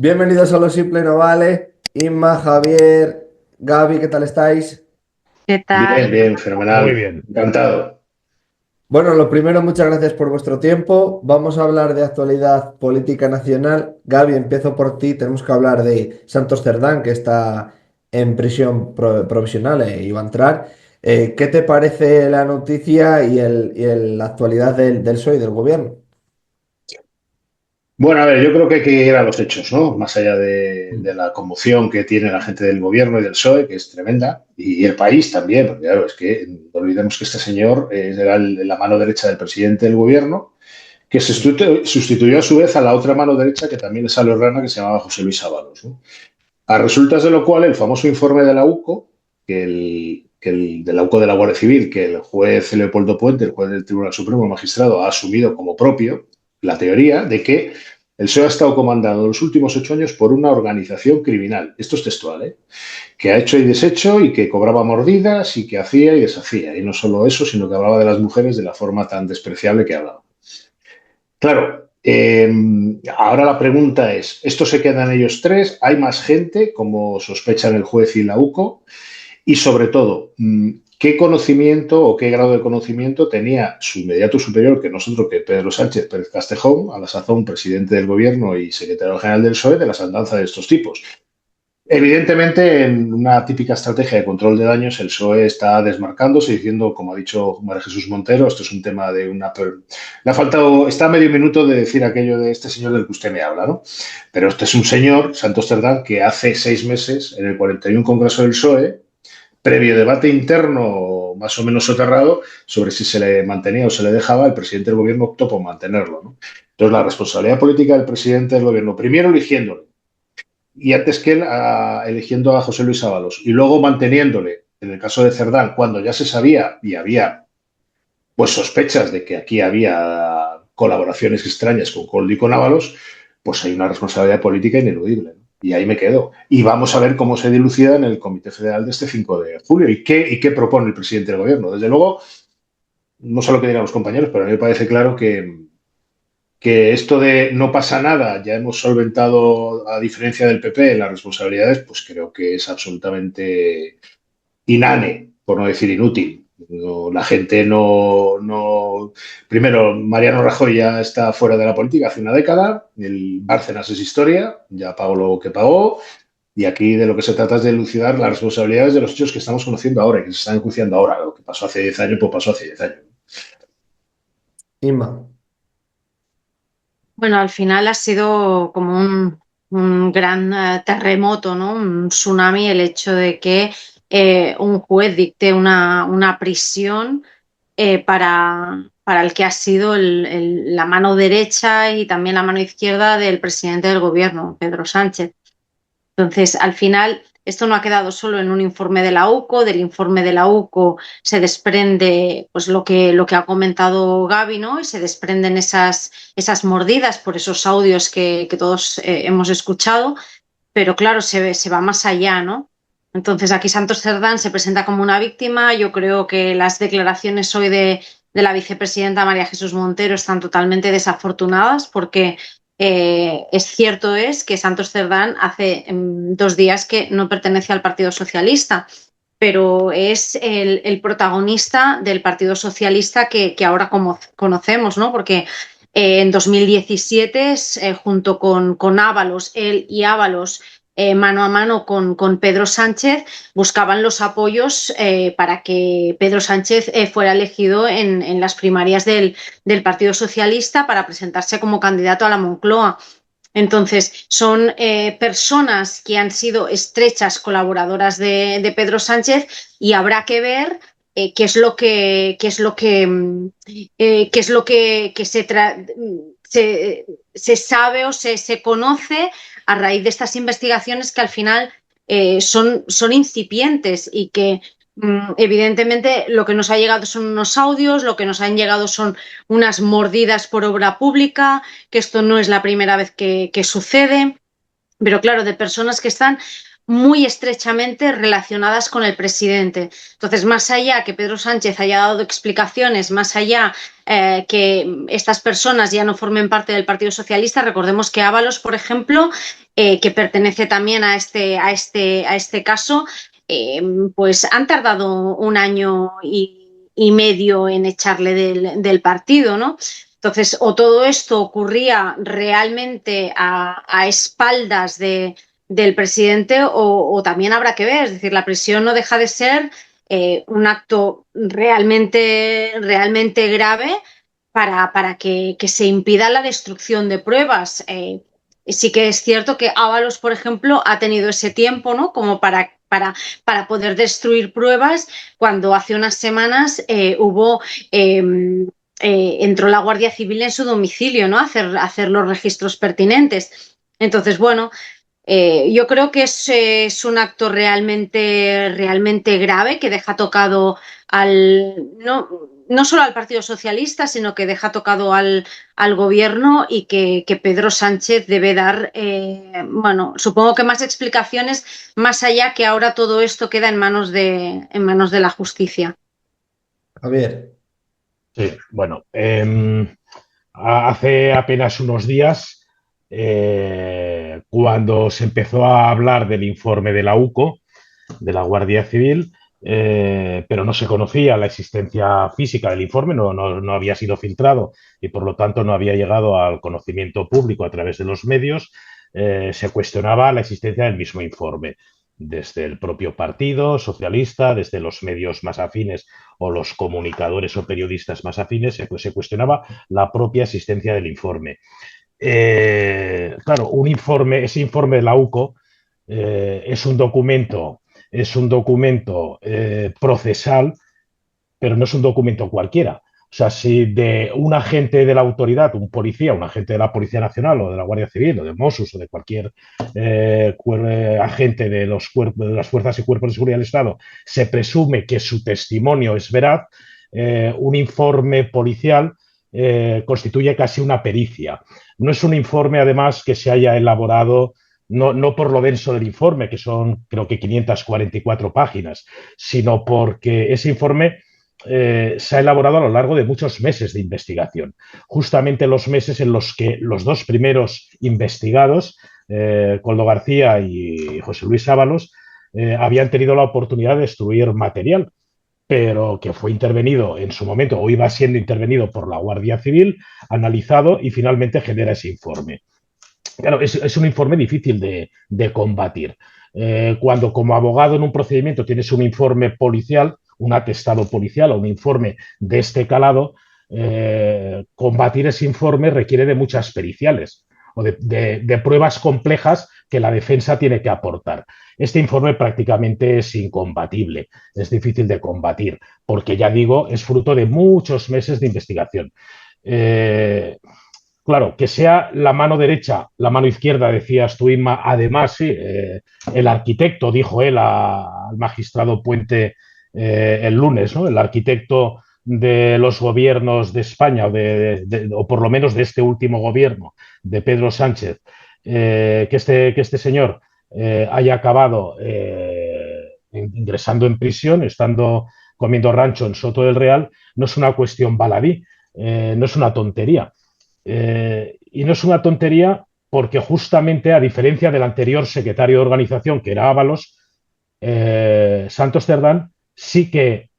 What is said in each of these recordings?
Bienvenidos a Lo Simple No Vale. Inma, Javier, Gaby, ¿qué tal estáis? ¿Qué Bien, tal? bien, Muy fenomenal. bien. Encantado. Bueno, lo primero, muchas gracias por vuestro tiempo. Vamos a hablar de actualidad política nacional. Gaby, empiezo por ti. Tenemos que hablar de Santos Cerdán, que está en prisión provisional y va a entrar. ¿Qué te parece la noticia la actualidad del PSOE y del gobierno? Bueno, a ver, yo creo que hay que ir a los hechos, ¿no? Más allá de la conmoción que tiene la gente del gobierno y del PSOE, que es tremenda, y el país también, porque claro, es que no olvidemos que este señor era la mano derecha del presidente del gobierno, que sustituyó a su vez a la otra mano derecha, que también es salorrana, que se llamaba José Luis Ábalos, ¿no? A resultas de lo cual, el famoso informe de la UCO, de la UCO de la Guardia Civil, que el juez Leopoldo Puente, el juez del Tribunal Supremo, el magistrado, ha asumido como propio la teoría de que el PSOE ha estado comandado en los últimos 8 años por una organización criminal. Esto es textual, ¿eh? Que ha hecho y deshecho y que cobraba mordidas y que hacía y deshacía. Y no solo eso, sino que hablaba de las mujeres de la forma tan despreciable que hablaba. Claro, ahora la pregunta es, ¿esto se quedan ellos tres? ¿Hay más gente, como sospechan el juez y la UCO? Y sobre todo, ¿qué conocimiento o qué grado de conocimiento tenía su inmediato superior, que nosotros, que Pedro Sánchez Pérez Castejón, a la sazón presidente del gobierno y secretario general del PSOE, de las andanzas de estos tipos? Evidentemente, en una típica estrategia de control de daños, el PSOE está desmarcándose, diciendo, como ha dicho María Jesús Montero, esto es un tema de una... Le ha faltado, está a medio minuto de decir aquello de este señor del que usted me habla, ¿no? Pero este es un señor, Santos Cerdán, que hace 6 meses, en el 41 Congreso del PSOE, previo debate interno más o menos soterrado sobre si se le mantenía o se le dejaba, el presidente del gobierno optó por mantenerlo, ¿no? Entonces, la responsabilidad política del presidente del gobierno, primero eligiéndolo, y antes que él eligiendo a José Luis Ábalos y luego manteniéndole, en el caso de Cerdán, cuando ya se sabía y había pues sospechas de que aquí había colaboraciones extrañas con Coldo y con Ábalos, pues hay una responsabilidad política ineludible, ¿no? Y ahí me quedo. Y vamos a ver cómo se dilucida en el Comité Federal de este 5 de julio y qué propone el presidente del gobierno. Desde luego, no sé lo que dirán los compañeros, pero a mí me parece claro que esto de no pasa nada, ya hemos solventado, a diferencia del PP, las responsabilidades, pues creo que es absolutamente inane, por no decir inútil. No, la gente no... Primero, Mariano Rajoy ya está fuera de la política hace una década, el Bárcenas es historia, ya pagó lo que pagó, y aquí de lo que se trata es de elucidar las responsabilidades de los hechos que estamos conociendo ahora y que se están enjuiciando ahora. Lo que pasó hace 10 años, pues pasó hace 10 años. Inma. Bueno, al final ha sido como un gran terremoto, ¿no? Un tsunami el hecho de que un juez dicte una prisión para el que ha sido la mano derecha y también la mano izquierda del presidente del gobierno, Pedro Sánchez. Entonces, al final, esto no ha quedado solo en un informe de la UCO. Del informe de la UCO se desprende pues, lo que ha comentado Gaby, ¿no? Y se desprenden esas mordidas por esos audios que todos hemos escuchado. Pero claro, se va más allá, ¿no? Entonces, aquí Santos Cerdán se presenta como una víctima. Yo creo que las declaraciones hoy de la vicepresidenta María Jesús Montero están totalmente desafortunadas porque es que Santos Cerdán hace 2 días que no pertenece al Partido Socialista, pero es el protagonista del Partido Socialista que ahora como conocemos, ¿no? Porque en 2017, junto con Ábalos, él y Ábalos, mano a mano con Pedro Sánchez, buscaban los apoyos para que Pedro Sánchez fuera elegido en las primarias del Partido Socialista para presentarse como candidato a la Moncloa. Entonces, son personas que han sido estrechas colaboradoras de Pedro Sánchez y habrá que ver qué es lo que se sabe o se conoce a raíz de estas investigaciones que al final son incipientes y que evidentemente lo que nos ha llegado son unos audios, lo que nos han llegado son unas mordidas por obra pública, que esto no es la primera vez que sucede, pero claro, de personas que están muy estrechamente relacionadas con el presidente. Entonces, más allá que Pedro Sánchez haya dado explicaciones, más allá que estas personas ya no formen parte del Partido Socialista, recordemos que Ábalos, por ejemplo, que pertenece también a este caso, pues han tardado un año y medio en echarle del partido, ¿no? Entonces, o todo esto ocurría realmente a espaldas del presidente o también habrá que ver, es decir, la prisión no deja de ser un acto realmente grave para que se impida la destrucción de pruebas. Sí que es cierto que Ábalos, por ejemplo, ha tenido ese tiempo, ¿no? Como para poder destruir pruebas cuando hace unas semanas entró la Guardia Civil en su domicilio, ¿no? Hacer los registros pertinentes. Entonces, bueno, yo creo que es un acto realmente grave que deja tocado no solo al Partido Socialista, sino que deja tocado al gobierno y que Pedro Sánchez debe dar, bueno, supongo que más explicaciones, más allá que ahora todo esto queda en manos de la justicia. Javier, Sí, bueno, hace apenas unos días, cuando se empezó a hablar del informe de la UCO, de la Guardia Civil, pero no se conocía la existencia física del informe, no había sido filtrado y por lo tanto no había llegado al conocimiento público a través de los medios, se cuestionaba la existencia del mismo informe. Desde el propio Partido Socialista, desde los medios más afines o los comunicadores o periodistas más afines, se cuestionaba la propia existencia del informe. Claro, ese informe de la UCO es un documento procesal, pero no es un documento cualquiera. O sea, si de un agente de la autoridad, un policía, un agente de la Policía Nacional o de la Guardia Civil o de Mossos o de cualquier agente de las fuerzas y cuerpos de seguridad del Estado, se presume que su testimonio es veraz, un informe policial constituye casi una pericia. No es un informe, además, que se haya elaborado no por lo denso del informe, que son creo que 544 páginas, sino porque ese informe se ha elaborado a lo largo de muchos meses de investigación. Justamente los meses en los que los dos primeros investigados, Koldo García y José Luis Ábalos, habían tenido la oportunidad de destruir material, pero que fue intervenido en su momento o iba siendo intervenido por la Guardia Civil, analizado y finalmente genera ese informe. Claro, es un informe difícil de combatir. Cuando como abogado en un procedimiento tienes un informe policial, un atestado policial o un informe de este calado, combatir ese informe requiere de muchas periciales o de pruebas complejas que la defensa tiene que aportar. Este informe prácticamente es incombatible, es difícil de combatir, porque ya digo, es fruto de muchos meses de investigación. Claro, que sea la mano derecha, la mano izquierda, decías tú, Inma. Además, sí, el arquitecto, dijo él al magistrado Puente el lunes, ¿no? El arquitecto de los gobiernos de España, o por lo menos de este último gobierno, de Pedro Sánchez, que este señor haya acabado ingresando en prisión, estando comiendo rancho en Soto del Real, no es una cuestión baladí, no es una tontería. Y no es una tontería porque justamente, a diferencia del anterior secretario de organización, que era Ábalos, Santos Cerdán sí que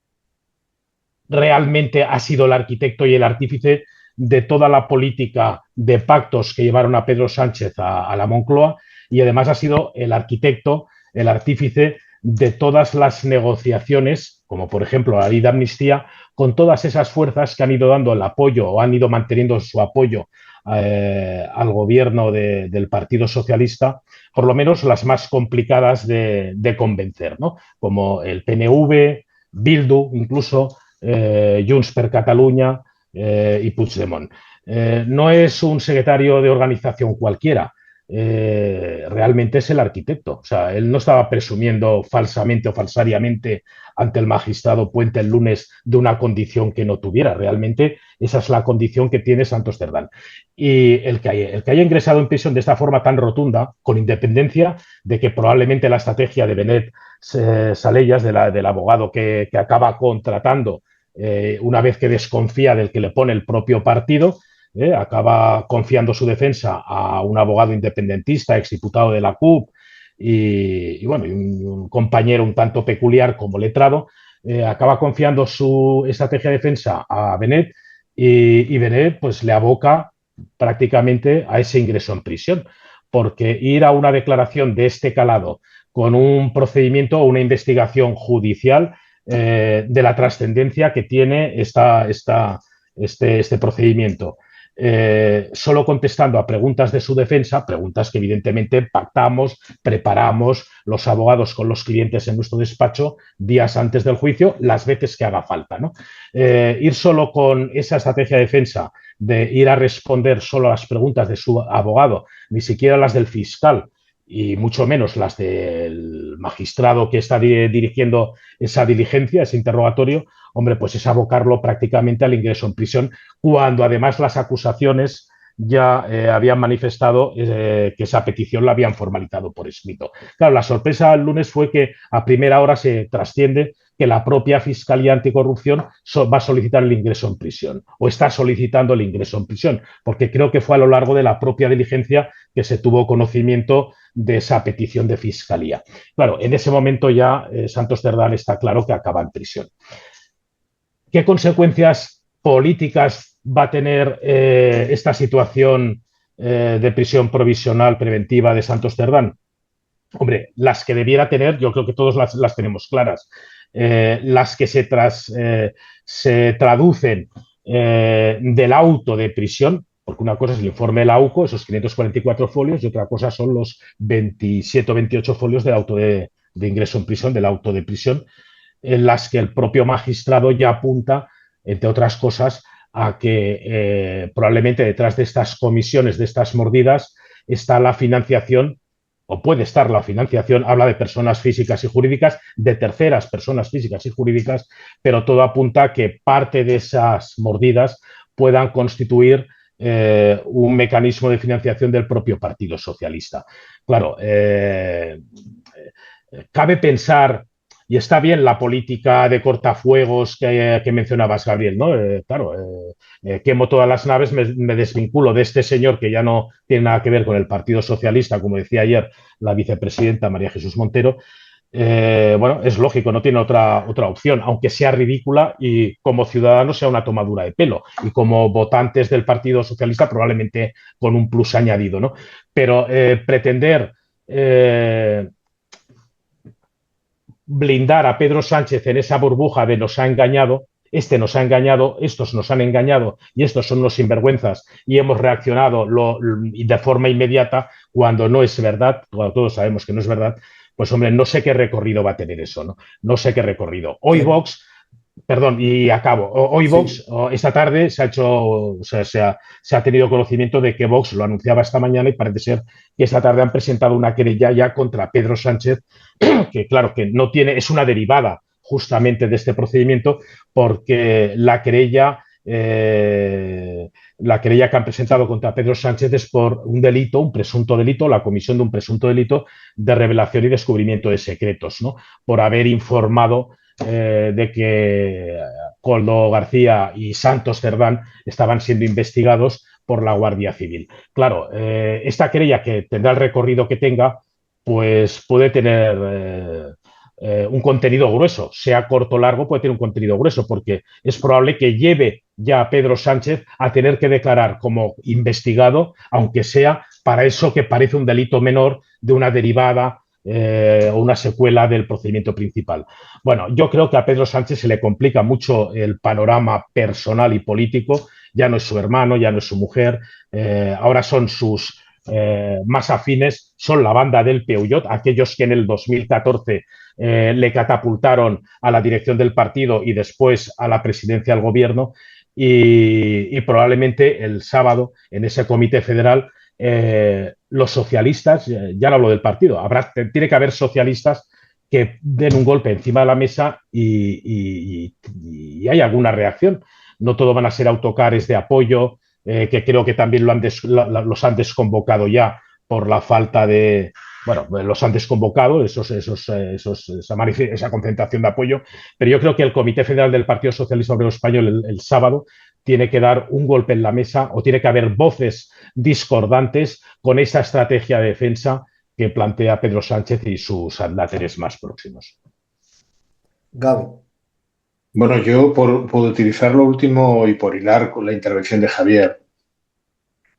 realmente ha sido el arquitecto y el artífice de toda la política de pactos que llevaron a Pedro Sánchez a la Moncloa, y además ha sido el arquitecto, el artífice de todas las negociaciones, como por ejemplo la ley de amnistía, con todas esas fuerzas que han ido dando el apoyo o han ido manteniendo su apoyo al gobierno del Partido Socialista, por lo menos las más complicadas de convencer, ¿no? Como el PNV, Bildu, incluso Junts per Catalunya y Puigdemont. No es un secretario de organización cualquiera, realmente es el arquitecto. O sea, él no estaba presumiendo falsamente o falsariamente ante el magistrado Puente el lunes de una condición que no tuviera. Realmente esa es la condición que tiene Santos Cerdán. Y el que haya ingresado en prisión de esta forma tan rotunda, con independencia de que probablemente la estrategia de Benet Salellas, del abogado que acaba contratando una vez que desconfía del que le pone el propio partido, acaba confiando su defensa a un abogado independentista, exdiputado de la CUP bueno, y un compañero un tanto peculiar como letrado, acaba confiando su estrategia de defensa a Benet y Benet pues le aboca prácticamente a ese ingreso en prisión, porque ir a una declaración de este calado con un procedimiento o una investigación judicial de la trascendencia que tiene este procedimiento. Solo contestando a preguntas de su defensa, preguntas que evidentemente pactamos, preparamos los abogados con los clientes en nuestro despacho días antes del juicio, las veces que haga falta, ¿no? Ir solo con esa estrategia de defensa, de ir a responder solo a las preguntas de su abogado, ni siquiera las del fiscal, y mucho menos las del magistrado que está dirigiendo esa diligencia, ese interrogatorio, hombre, pues es abocarlo prácticamente al ingreso en prisión, cuando además las acusaciones ya habían manifestado que esa petición la habían formalizado por escrito. Claro, la sorpresa el lunes fue que a primera hora se trasciende que la propia Fiscalía Anticorrupción va a solicitar el ingreso en prisión o está solicitando el ingreso en prisión, porque creo que fue a lo largo de la propia diligencia que se tuvo conocimiento de esa petición de Fiscalía. Claro, en ese momento ya Santos Cerdán está claro que acaba en prisión. ¿Qué consecuencias políticas va a tener esta situación de prisión provisional preventiva de Santos Cerdán? Hombre, las que debiera tener, yo creo que todos las tenemos claras. Las que se traducen del auto de prisión, porque una cosa es el informe del AUCO, esos 544 folios, y otra cosa son los 27 o 28 folios del auto de ingreso en prisión, del auto de prisión, en las que el propio magistrado ya apunta, entre otras cosas, a que probablemente detrás de estas comisiones, de estas mordidas, está la financiación, o puede estar la financiación, habla de personas físicas y jurídicas, de terceras personas físicas y jurídicas, pero todo apunta a que parte de esas mordidas puedan constituir un mecanismo de financiación del propio Partido Socialista. Claro, cabe pensar, y está bien la política de cortafuegos que mencionabas, Gabriel, ¿no? Claro, quemo todas las naves, me desvinculo de este señor que ya no tiene nada que ver con el Partido Socialista, como decía ayer la vicepresidenta María Jesús Montero. Bueno, es lógico, no tiene otra opción, aunque sea ridícula y como ciudadanos sea una tomadura de pelo y como votantes del Partido Socialista probablemente con un plus añadido, ¿no? Pero pretender blindar a Pedro Sánchez en esa burbuja de nos ha engañado, nos ha engañado, estos nos han engañado y estos son los sinvergüenzas y hemos reaccionado de forma inmediata cuando no es verdad, cuando todos sabemos que no es verdad, pues hombre, no sé qué recorrido va a tener eso, ¿no? No sé qué recorrido. Hoy Vox, perdón, y acabo. Hoy Vox, esta tarde se ha tenido conocimiento de que Vox lo anunciaba esta mañana y parece ser que esta tarde han presentado una querella ya contra Pedro Sánchez, que claro, que no tiene, es una derivada justamente de este procedimiento, porque la querella que han presentado contra Pedro Sánchez es por un delito, un presunto delito, la comisión de un presunto delito de revelación y descubrimiento de secretos, ¿no? Por haber informado de que Koldo García y Santos Cerdán estaban siendo investigados por la Guardia Civil. Claro, esta querella, que tendrá el recorrido que tenga, pues puede tener un contenido grueso, sea corto o largo, puede tener un contenido grueso, porque es probable que lleve ya a Pedro Sánchez a tener que declarar como investigado, aunque sea para eso que parece un delito menor de una derivada o una secuela del procedimiento principal. Bueno, yo creo que a Pedro Sánchez se le complica mucho el panorama personal y político, ya no es su hermano, ya no es su mujer, ahora son sus más afines, son la banda del Peugeot, aquellos que en el 2014 le catapultaron a la dirección del partido y después a la presidencia del gobierno, y probablemente el sábado en ese comité federal los socialistas, ya no hablo del partido, tiene que haber socialistas que den un golpe encima de la mesa y hay alguna reacción. No todo van a ser autocares de apoyo, que creo que también los han desconvocado ya por la falta de... Bueno, los han desconvocado, esa concentración de apoyo, pero yo creo que el Comité Federal del Partido Socialista Obrero Español el sábado tiene que dar un golpe en la mesa o tiene que haber voces discordantes con esa estrategia de defensa que plantea Pedro Sánchez y sus adláteres más próximos. Gaby. Bueno, yo por utilizar lo último y por hilar con la intervención de Javier,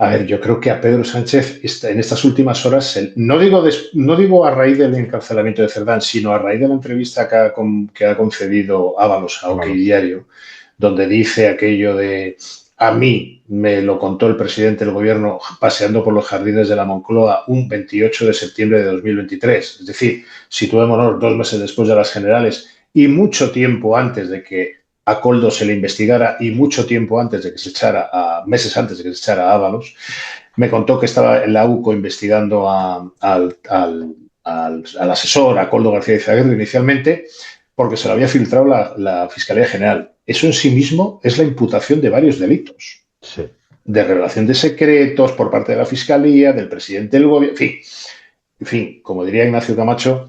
a ver, yo creo que a Pedro Sánchez en estas últimas horas, no digo a raíz del encarcelamiento de Cerdán, sino a raíz de la entrevista que ha concedido Ábalos a OK Diario, donde dice aquello de a mí me lo contó el presidente del gobierno paseando por los jardines de la Moncloa un 28 de septiembre de 2023. Es decir, situémonos 2 meses después de las generales y mucho tiempo antes de que a Koldo se le investigara y mucho tiempo antes de que se echara, meses antes de que se echara a Ábalos, me contó que estaba en la UCO investigando al asesor, a Koldo García Izagirre inicialmente, porque se lo había filtrado la Fiscalía General. Eso en sí mismo es la imputación de varios delitos. Sí. De revelación de secretos por parte de la Fiscalía, del presidente del gobierno, en fin, como diría Ignacio Camacho,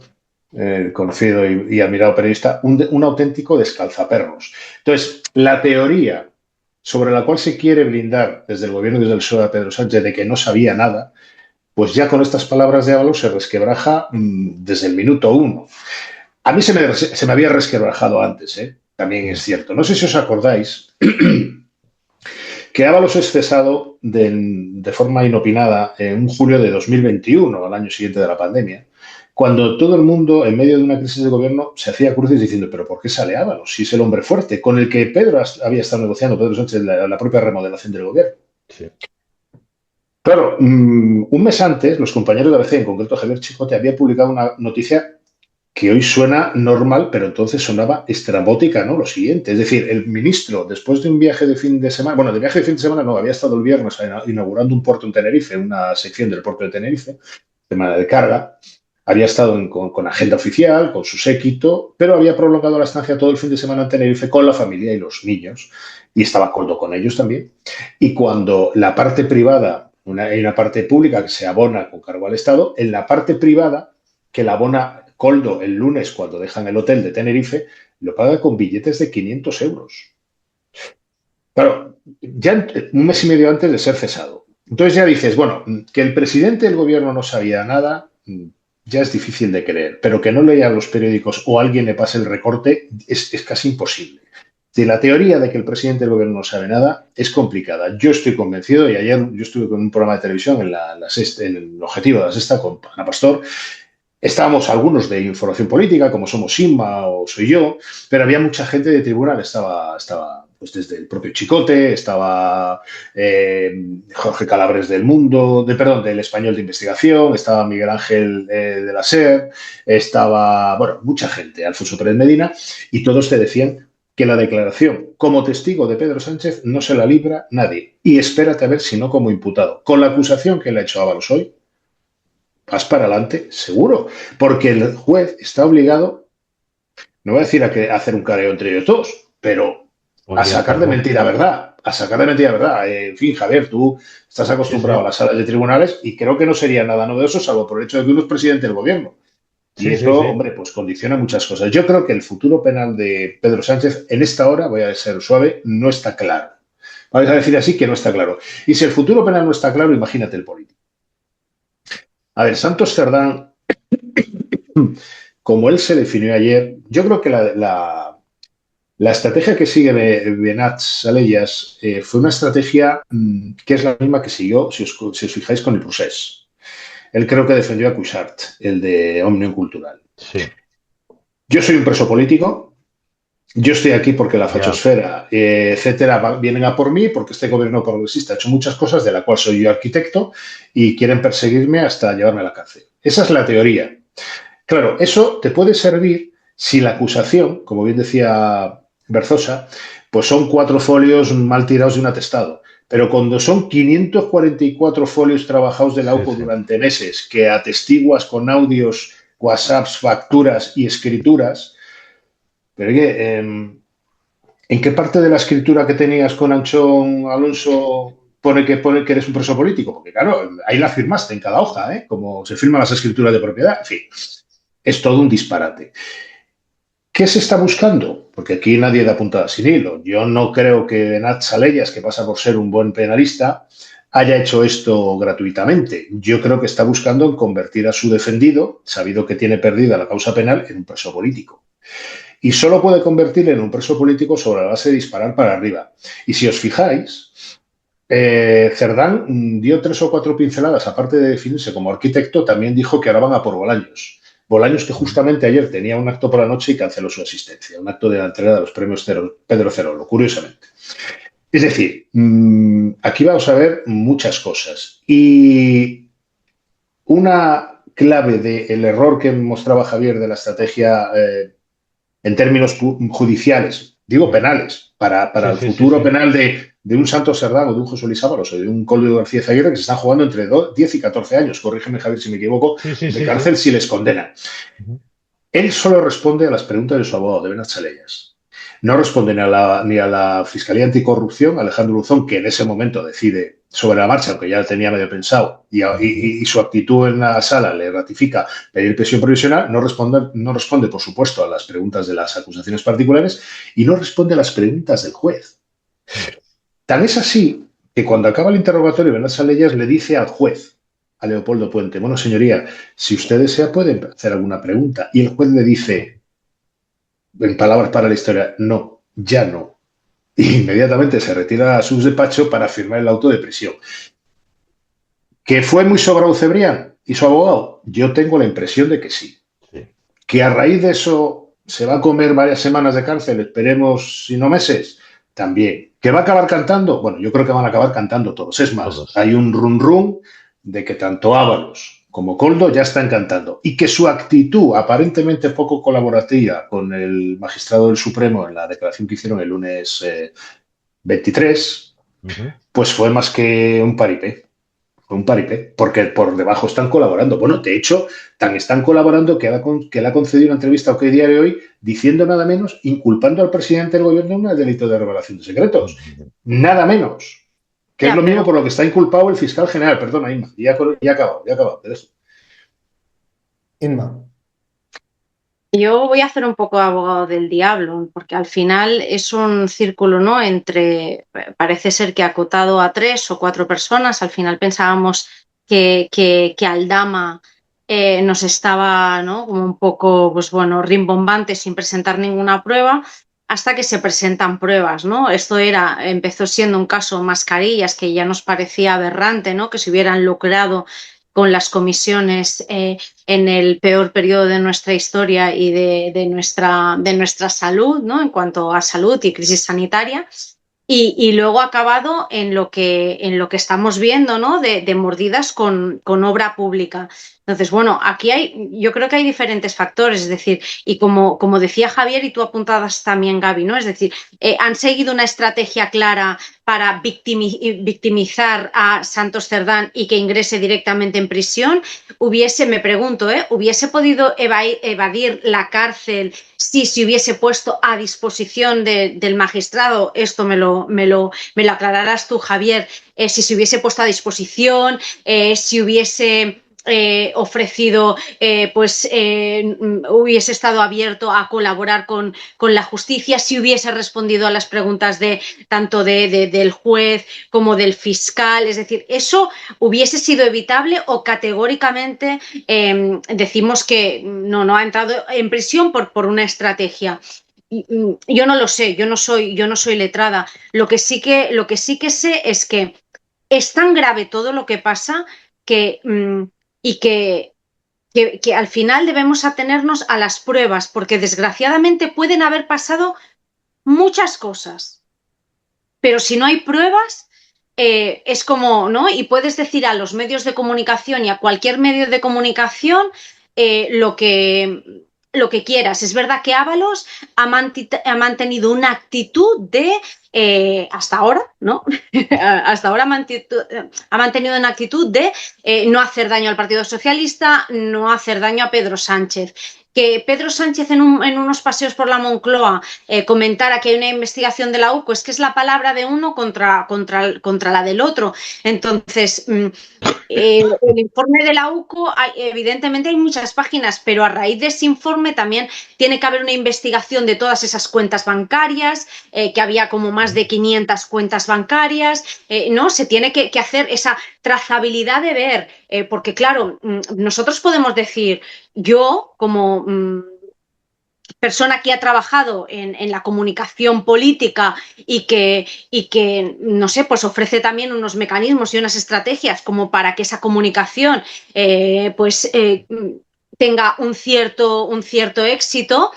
conocido y admirado periodista, un auténtico descalzaperros. Entonces, la teoría sobre la cual se quiere blindar desde el gobierno y desde el PSOE a Pedro Sánchez de que no sabía nada, pues ya con estas palabras de Ábalos se resquebraja desde el minuto 1. A mí se me había resquebrajado antes, también es cierto. No sé si os acordáis que Ábalos es cesado de forma inopinada en julio de 2021, al año siguiente de la pandemia, cuando todo el mundo, en medio de una crisis de gobierno, se hacía cruces diciendo, pero ¿por qué sale Ábalos? Si es el hombre fuerte, con el que Pedro había estado negociando, Pedro Sánchez, la propia remodelación del gobierno. Sí. Claro, un mes antes, los compañeros de ABC, en concreto Javier Chicote, había publicado una noticia que hoy suena normal, pero entonces sonaba estrambótica, ¿no? Lo siguiente, es decir, el ministro, después de un viaje de fin de semana, bueno, de viaje de fin de semana no, había estado el viernes inaugurando un puerto en Tenerife, una sección del puerto de Tenerife, semana de carga, había estado con agenda oficial, con su séquito, pero había prolongado la estancia todo el fin de semana en Tenerife con la familia y los niños, y estaba Koldo con ellos también. Y cuando la parte privada, hay una parte pública que se abona con cargo al Estado, en la parte privada, que la abona Koldo el lunes cuando dejan el hotel de Tenerife, lo paga con billetes de 500 euros. Claro, ya un mes y medio antes de ser cesado. Entonces ya dices, bueno, que el presidente del gobierno no sabía nada, ya es difícil de creer, pero que no lea los periódicos o alguien le pase el recorte es casi imposible. Si la teoría de que el presidente del gobierno no sabe nada es complicada. Yo estoy convencido, y ayer yo estuve con un programa de televisión en el Objetivo de la Sexta con Ana Pastor. Estábamos algunos de información política, como somos Inma o soy yo, pero había mucha gente de tribunal, estaba pues desde el propio Chicote, estaba Jorge Calabres del del Español de Investigación, estaba Miguel Ángel de la SER, estaba, bueno, mucha gente, Alfonso Pérez Medina, y todos te decían que la declaración como testigo de Pedro Sánchez no se la libra nadie. Y espérate a ver si no como imputado. Con la acusación que le ha hecho Ábalos hoy, vas para adelante, seguro, porque el juez está obligado, no voy a decir a hacer un careo entre ellos dos, pero a sacar de mentira verdad, En fin, Javier, tú estás acostumbrado a las salas de tribunales y creo que no sería nada novedoso, salvo por el hecho de que uno es presidente del gobierno. Y eso, hombre, pues condiciona muchas cosas. Yo creo que el futuro penal de Pedro Sánchez, en esta hora, voy a ser suave, no está claro. Vamos a decir así que no está claro. Y si el futuro penal no está claro, imagínate el político. A ver, Santos Cerdán, como él se definió ayer, yo creo que la estrategia que sigue Benat Salellas fue una estrategia que es la misma que siguió, si os fijáis, con el procés. Él creo que defendió a Cuixart, el de Òmnium Cultural. Sí. Yo soy un preso político, yo estoy aquí porque la fachosfera, etcétera, vienen a por mí, porque este gobierno progresista ha hecho muchas cosas de la cual soy yo arquitecto y quieren perseguirme hasta llevarme a la cárcel. Esa es la teoría. Claro, eso te puede servir si la acusación, como bien decía Berzosa, pues son 4 folios mal tirados de un atestado. Pero cuando son 544 folios trabajados de la UCO durante meses, que atestiguas con audios, WhatsApps, facturas y escrituras, pero oye, ¿en qué parte de la escritura que tenías con Anchón Alonso pone que eres un preso político? Porque claro, ahí la firmaste en cada hoja, ¿eh? Como se firman las escrituras de propiedad. En fin, es todo un disparate. ¿Qué se está buscando? Porque aquí nadie da puntada sin hilo. Yo no creo que Benat Salellas, que pasa por ser un buen penalista, haya hecho esto gratuitamente. Yo creo que está buscando convertir a su defendido, sabido que tiene perdida la causa penal, en un preso político. Y solo puede convertirle en un preso político sobre la base de disparar para arriba. Y si os fijáis, Cerdán dio 3 o 4 pinceladas, aparte de definirse como arquitecto, también dijo que ahora van a por Bolaños. Bolaños, que justamente ayer tenía un acto por la noche y canceló su asistencia, un acto de la entrega de los premios Pedro Cerolo, curiosamente. Es decir, aquí vamos a ver muchas cosas. Y una clave del error que mostraba Javier de la estrategia en términos judiciales, digo penales, para el futuro penal de un Santos Cerdán o de un José Luis Ábalos o de un Koldo García Zaguirre, que se están jugando entre 10 y 14 años, corrígeme Javier si me equivoco, de cárcel si les condenan. Él solo responde a las preguntas de su abogado, de Benat Salellas. No responde ni a la Fiscalía Anticorrupción, Alejandro Luzón, que en ese momento decide sobre la marcha, aunque ya lo tenía medio pensado, y su actitud en la sala le ratifica pedir prisión provisional, no responde, por supuesto, a las preguntas de las acusaciones particulares y no responde a las preguntas del juez. Tan es así que cuando acaba el interrogatorio, Benat Salellas le dice al juez, a Leopoldo Puente, bueno, señoría, si usted desea puede hacer alguna pregunta. Y el juez le dice, en palabras para la historia, no, ya no. Y inmediatamente se retira a su despacho para firmar el auto de prisión. ¿Que fue muy sobrado Cebrián y su abogado? Yo tengo la impresión de que sí. ¿Que a raíz de eso se va a comer varias semanas de cárcel, esperemos, si no meses? También. ¿Que va a acabar cantando? Bueno, yo creo que van a acabar cantando todos. Es más, hay un rum de que tanto Ábalos como Koldo ya están cantando y que su actitud aparentemente poco colaborativa con el magistrado del Supremo en la declaración que hicieron el lunes 23, pues fue más que un paripé. Fue un paripé, porque por debajo están colaborando. Bueno, de hecho, tan están colaborando que le ha concedido una entrevista a OK Diario hoy diciendo nada menos, inculpando al presidente del gobierno en el delito de revelación de secretos. Nada menos. Que es lo mismo por lo que está inculpado el fiscal general. Perdona, Inma. Ya he acabado. Te dejo. Inma. Yo voy a hacer un poco de abogado del diablo, porque al final es un círculo, ¿no? Parece ser que acotado a 3 o 4 personas. Al final pensábamos que Aldama nos estaba, ¿no? Como un poco, pues bueno, rimbombante sin presentar ninguna prueba, hasta que se presentan pruebas, ¿no? Empezó siendo un caso Mascarillas, que ya nos parecía aberrante, ¿no? Que se hubieran lucrado con las comisiones en el peor periodo de nuestra historia y de nuestra salud, ¿no? En cuanto a salud y crisis sanitaria. Y luego ha acabado en lo que estamos viendo, ¿no? De mordidas con obra pública. Entonces, bueno, yo creo que hay diferentes factores, es decir, y como decía Javier y tú apuntabas también, Gaby, ¿no? Es decir, han seguido una estrategia clara para victimizar a Santos Cerdán y que ingrese directamente en prisión. Me pregunto, ¿hubiese podido evadir la cárcel si se hubiese puesto a disposición del magistrado? Esto me lo aclararás tú, Javier, si se hubiese puesto a disposición, si hubiese ofrecido, hubiese estado abierto a colaborar con la justicia, si hubiese respondido a las preguntas tanto del juez como del fiscal. Es decir, ¿eso hubiese sido evitable o categóricamente decimos que no ha entrado en prisión por una estrategia? Yo no lo sé, yo no soy letrada. Lo que sí que sé es que es tan grave todo lo que pasa que al final debemos atenernos a las pruebas, porque desgraciadamente pueden haber pasado muchas cosas, pero si no hay pruebas, es como, ¿no? Y puedes decir a los medios de comunicación y a cualquier medio de comunicación lo que lo que quieras. Es verdad que Ábalos ha mantenido una actitud de, hasta ahora, ¿no? Hasta ahora ha mantenido una actitud de no hacer daño al Partido Socialista, no hacer daño a Pedro Sánchez. Que Pedro Sánchez en unos paseos por la Moncloa comentara que hay una investigación de la UCO, es que es la palabra de uno contra la del otro. Entonces, el informe de la UCO, evidentemente hay muchas páginas, pero a raíz de ese informe también tiene que haber una investigación de todas esas cuentas bancarias, que había como más de 500 cuentas bancarias, ¿no? Se tiene que hacer esa trazabilidad de ver, porque claro, nosotros podemos decir, yo como persona que ha trabajado en la comunicación política y que, no sé, pues ofrece también unos mecanismos y unas estrategias como para que esa comunicación tenga un cierto éxito.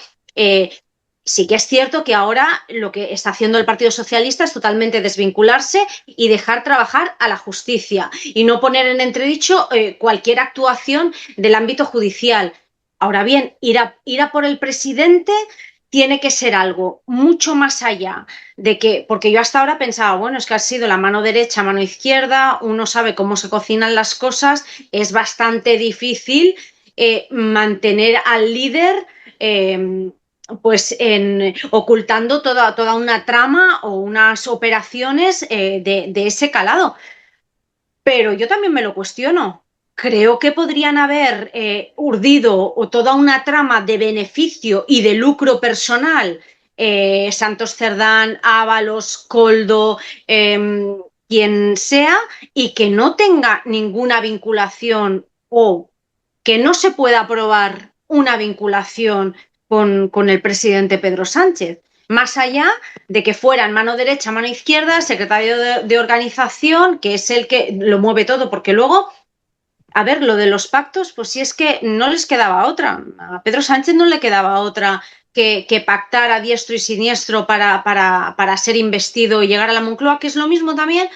Sí que es cierto que ahora lo que está haciendo el Partido Socialista es totalmente desvincularse y dejar trabajar a la justicia y no poner en entredicho cualquier actuación del ámbito judicial. Ahora bien, ir a por el presidente tiene que ser algo mucho más allá de que, porque yo hasta ahora pensaba, bueno, es que ha sido la mano derecha, mano izquierda, uno sabe cómo se cocinan las cosas, es bastante difícil mantener al líder ocultando toda una trama o unas operaciones de ese calado. Pero yo también me lo cuestiono. Creo que podrían haber urdido toda una trama de beneficio y de lucro personal, Santos Cerdán, Ábalos, Koldo, quien sea, y que no tenga ninguna vinculación o que no se pueda probar una vinculación con el presidente Pedro Sánchez. Más allá de que fueran mano derecha, mano izquierda, secretario de organización, que es el que lo mueve todo, porque luego, a ver, lo de los pactos, pues si es que no les quedaba otra. A Pedro Sánchez no le quedaba otra que pactar a diestro y siniestro para ser investido y llegar a la Moncloa, que es lo mismo también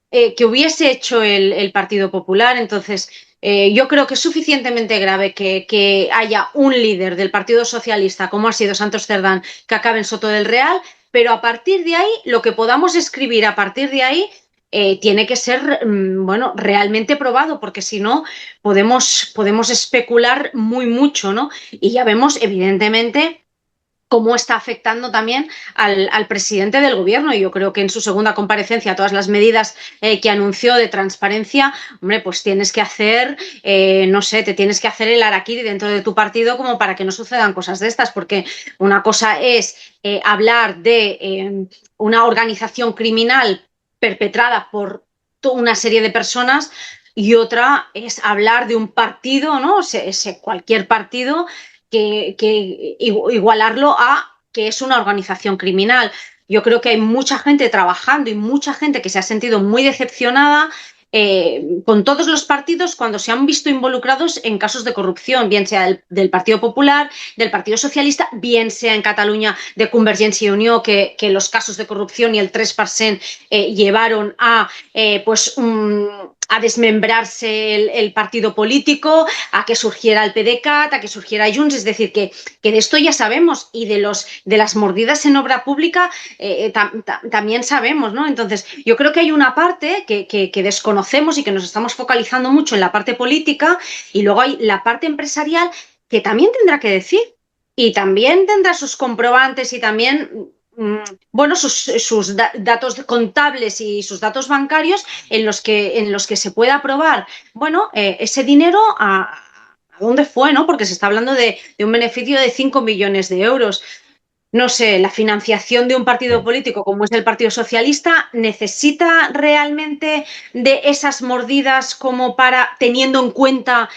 que hubiese hecho el Partido Popular. Entonces, yo creo que es suficientemente grave que haya un líder del Partido Socialista, como ha sido Santos Cerdán, que acabe en Soto del Real, pero a partir de ahí, lo que podamos escribir a partir de ahí tiene que ser, bueno, realmente probado, porque si no, podemos especular mucho, ¿no? Y ya vemos, evidentemente, cómo está afectando también al presidente del gobierno. Y yo creo que en su segunda comparecencia todas las medidas que anunció de transparencia, hombre, pues tienes que hacer, no sé, te tienes que hacer el harakiri dentro de tu partido como para que no sucedan cosas de estas, porque una cosa es hablar de una organización criminal perpetrada por una serie de personas y otra es hablar de un partido, ¿no? Cualquier partido que igualarlo a que es una organización criminal. Yo creo que hay mucha gente trabajando y mucha gente que se ha sentido muy decepcionada con todos los partidos cuando se han visto involucrados en casos de corrupción, bien sea del Partido Popular, del Partido Socialista, bien sea en Cataluña de Convergència i Unió, que los casos de corrupción y el 3% llevaron a a desmembrarse el partido político, a que surgiera el PDeCAT, a que surgiera Junts. Es decir, que de esto ya sabemos, y de las mordidas en obra pública también sabemos, ¿no? Entonces, yo creo que hay una parte que desconocemos y que nos estamos focalizando mucho en la parte política, y luego hay la parte empresarial que también tendrá que decir, y también tendrá sus comprobantes y también bueno, sus datos contables y sus datos bancarios en los que se pueda probar, bueno, ese dinero a dónde fue, ¿no? Porque se está hablando de un beneficio de 5 millones de euros. No sé, la financiación de un partido político como es el Partido Socialista necesita realmente de esas mordidas como para, teniendo en cuenta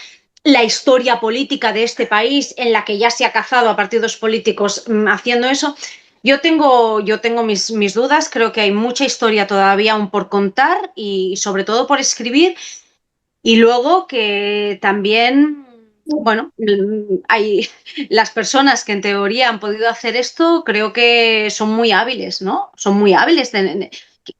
la historia política de este país en la que ya se ha cazado a partidos políticos haciendo eso. Yo tengo mis dudas, creo que hay mucha historia todavía aún por contar y sobre todo por escribir, y luego que también, bueno, hay las personas que en teoría han podido hacer esto, creo que son muy hábiles, ¿no? Son muy hábiles.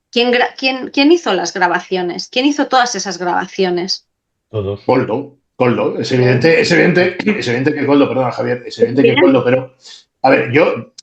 ¿Quién hizo las grabaciones? ¿Quién hizo todas esas grabaciones? Todos. Koldo. Coldo, es evidente que Coldo, perdona Javier, es evidente que Coldo, pero a ver,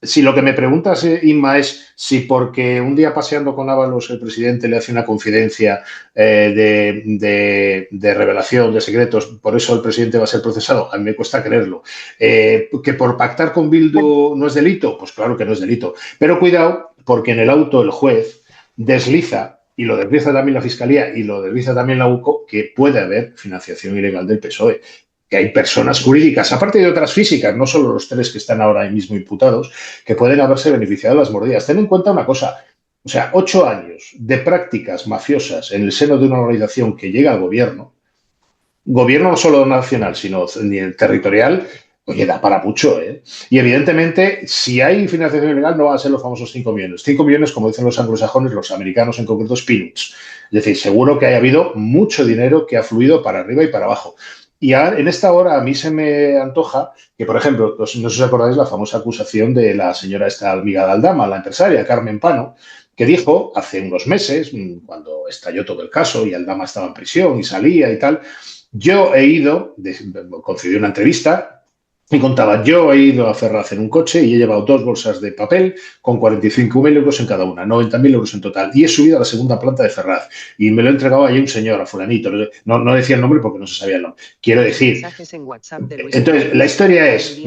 si lo que me preguntas, Inma, es si porque un día paseando con Ábalos el presidente le hace una confidencia de revelación de secretos, por eso el presidente va a ser procesado, a mí me cuesta creerlo. Que por pactar con Bildu no es delito, pues claro que no es delito, pero cuidado, porque en el auto el juez desliza, y lo desliza también la Fiscalía y lo desliza también la UCO, que puede haber financiación ilegal del PSOE, que hay personas jurídicas, aparte de otras físicas, no solo los 3 que están ahora mismo imputados, que pueden haberse beneficiado de las mordidas. Ten en cuenta una cosa, o sea, 8 años de prácticas mafiosas en el seno de una organización que llega al gobierno no solo nacional, sino territorial, oye, da para mucho, ¿eh? Y evidentemente, si hay financiación ilegal, no van a ser los famosos 5 millones. 5 millones, como dicen los anglosajones, los americanos en concreto, peanuts. Es decir, seguro que haya habido mucho dinero que ha fluido para arriba y para abajo. Y en esta hora a mí se me antoja que, por ejemplo, no sé si os acordáis la famosa acusación de la señora esta amiga de Aldama, la empresaria Carmen Pano, que dijo hace unos meses, cuando estalló todo el caso y Aldama estaba en prisión y salía y tal, yo he ido, concedí una entrevista y contaba, yo he ido a Ferraz en un coche y he llevado 2 bolsas de papel con 45.000 euros en cada una, 90.000 euros en total. Y he subido a la segunda planta de Ferraz y me lo he entregado ahí un señor, a fulanito. No decía el nombre porque no se sabía el nombre. Quiero decir, entonces la historia es,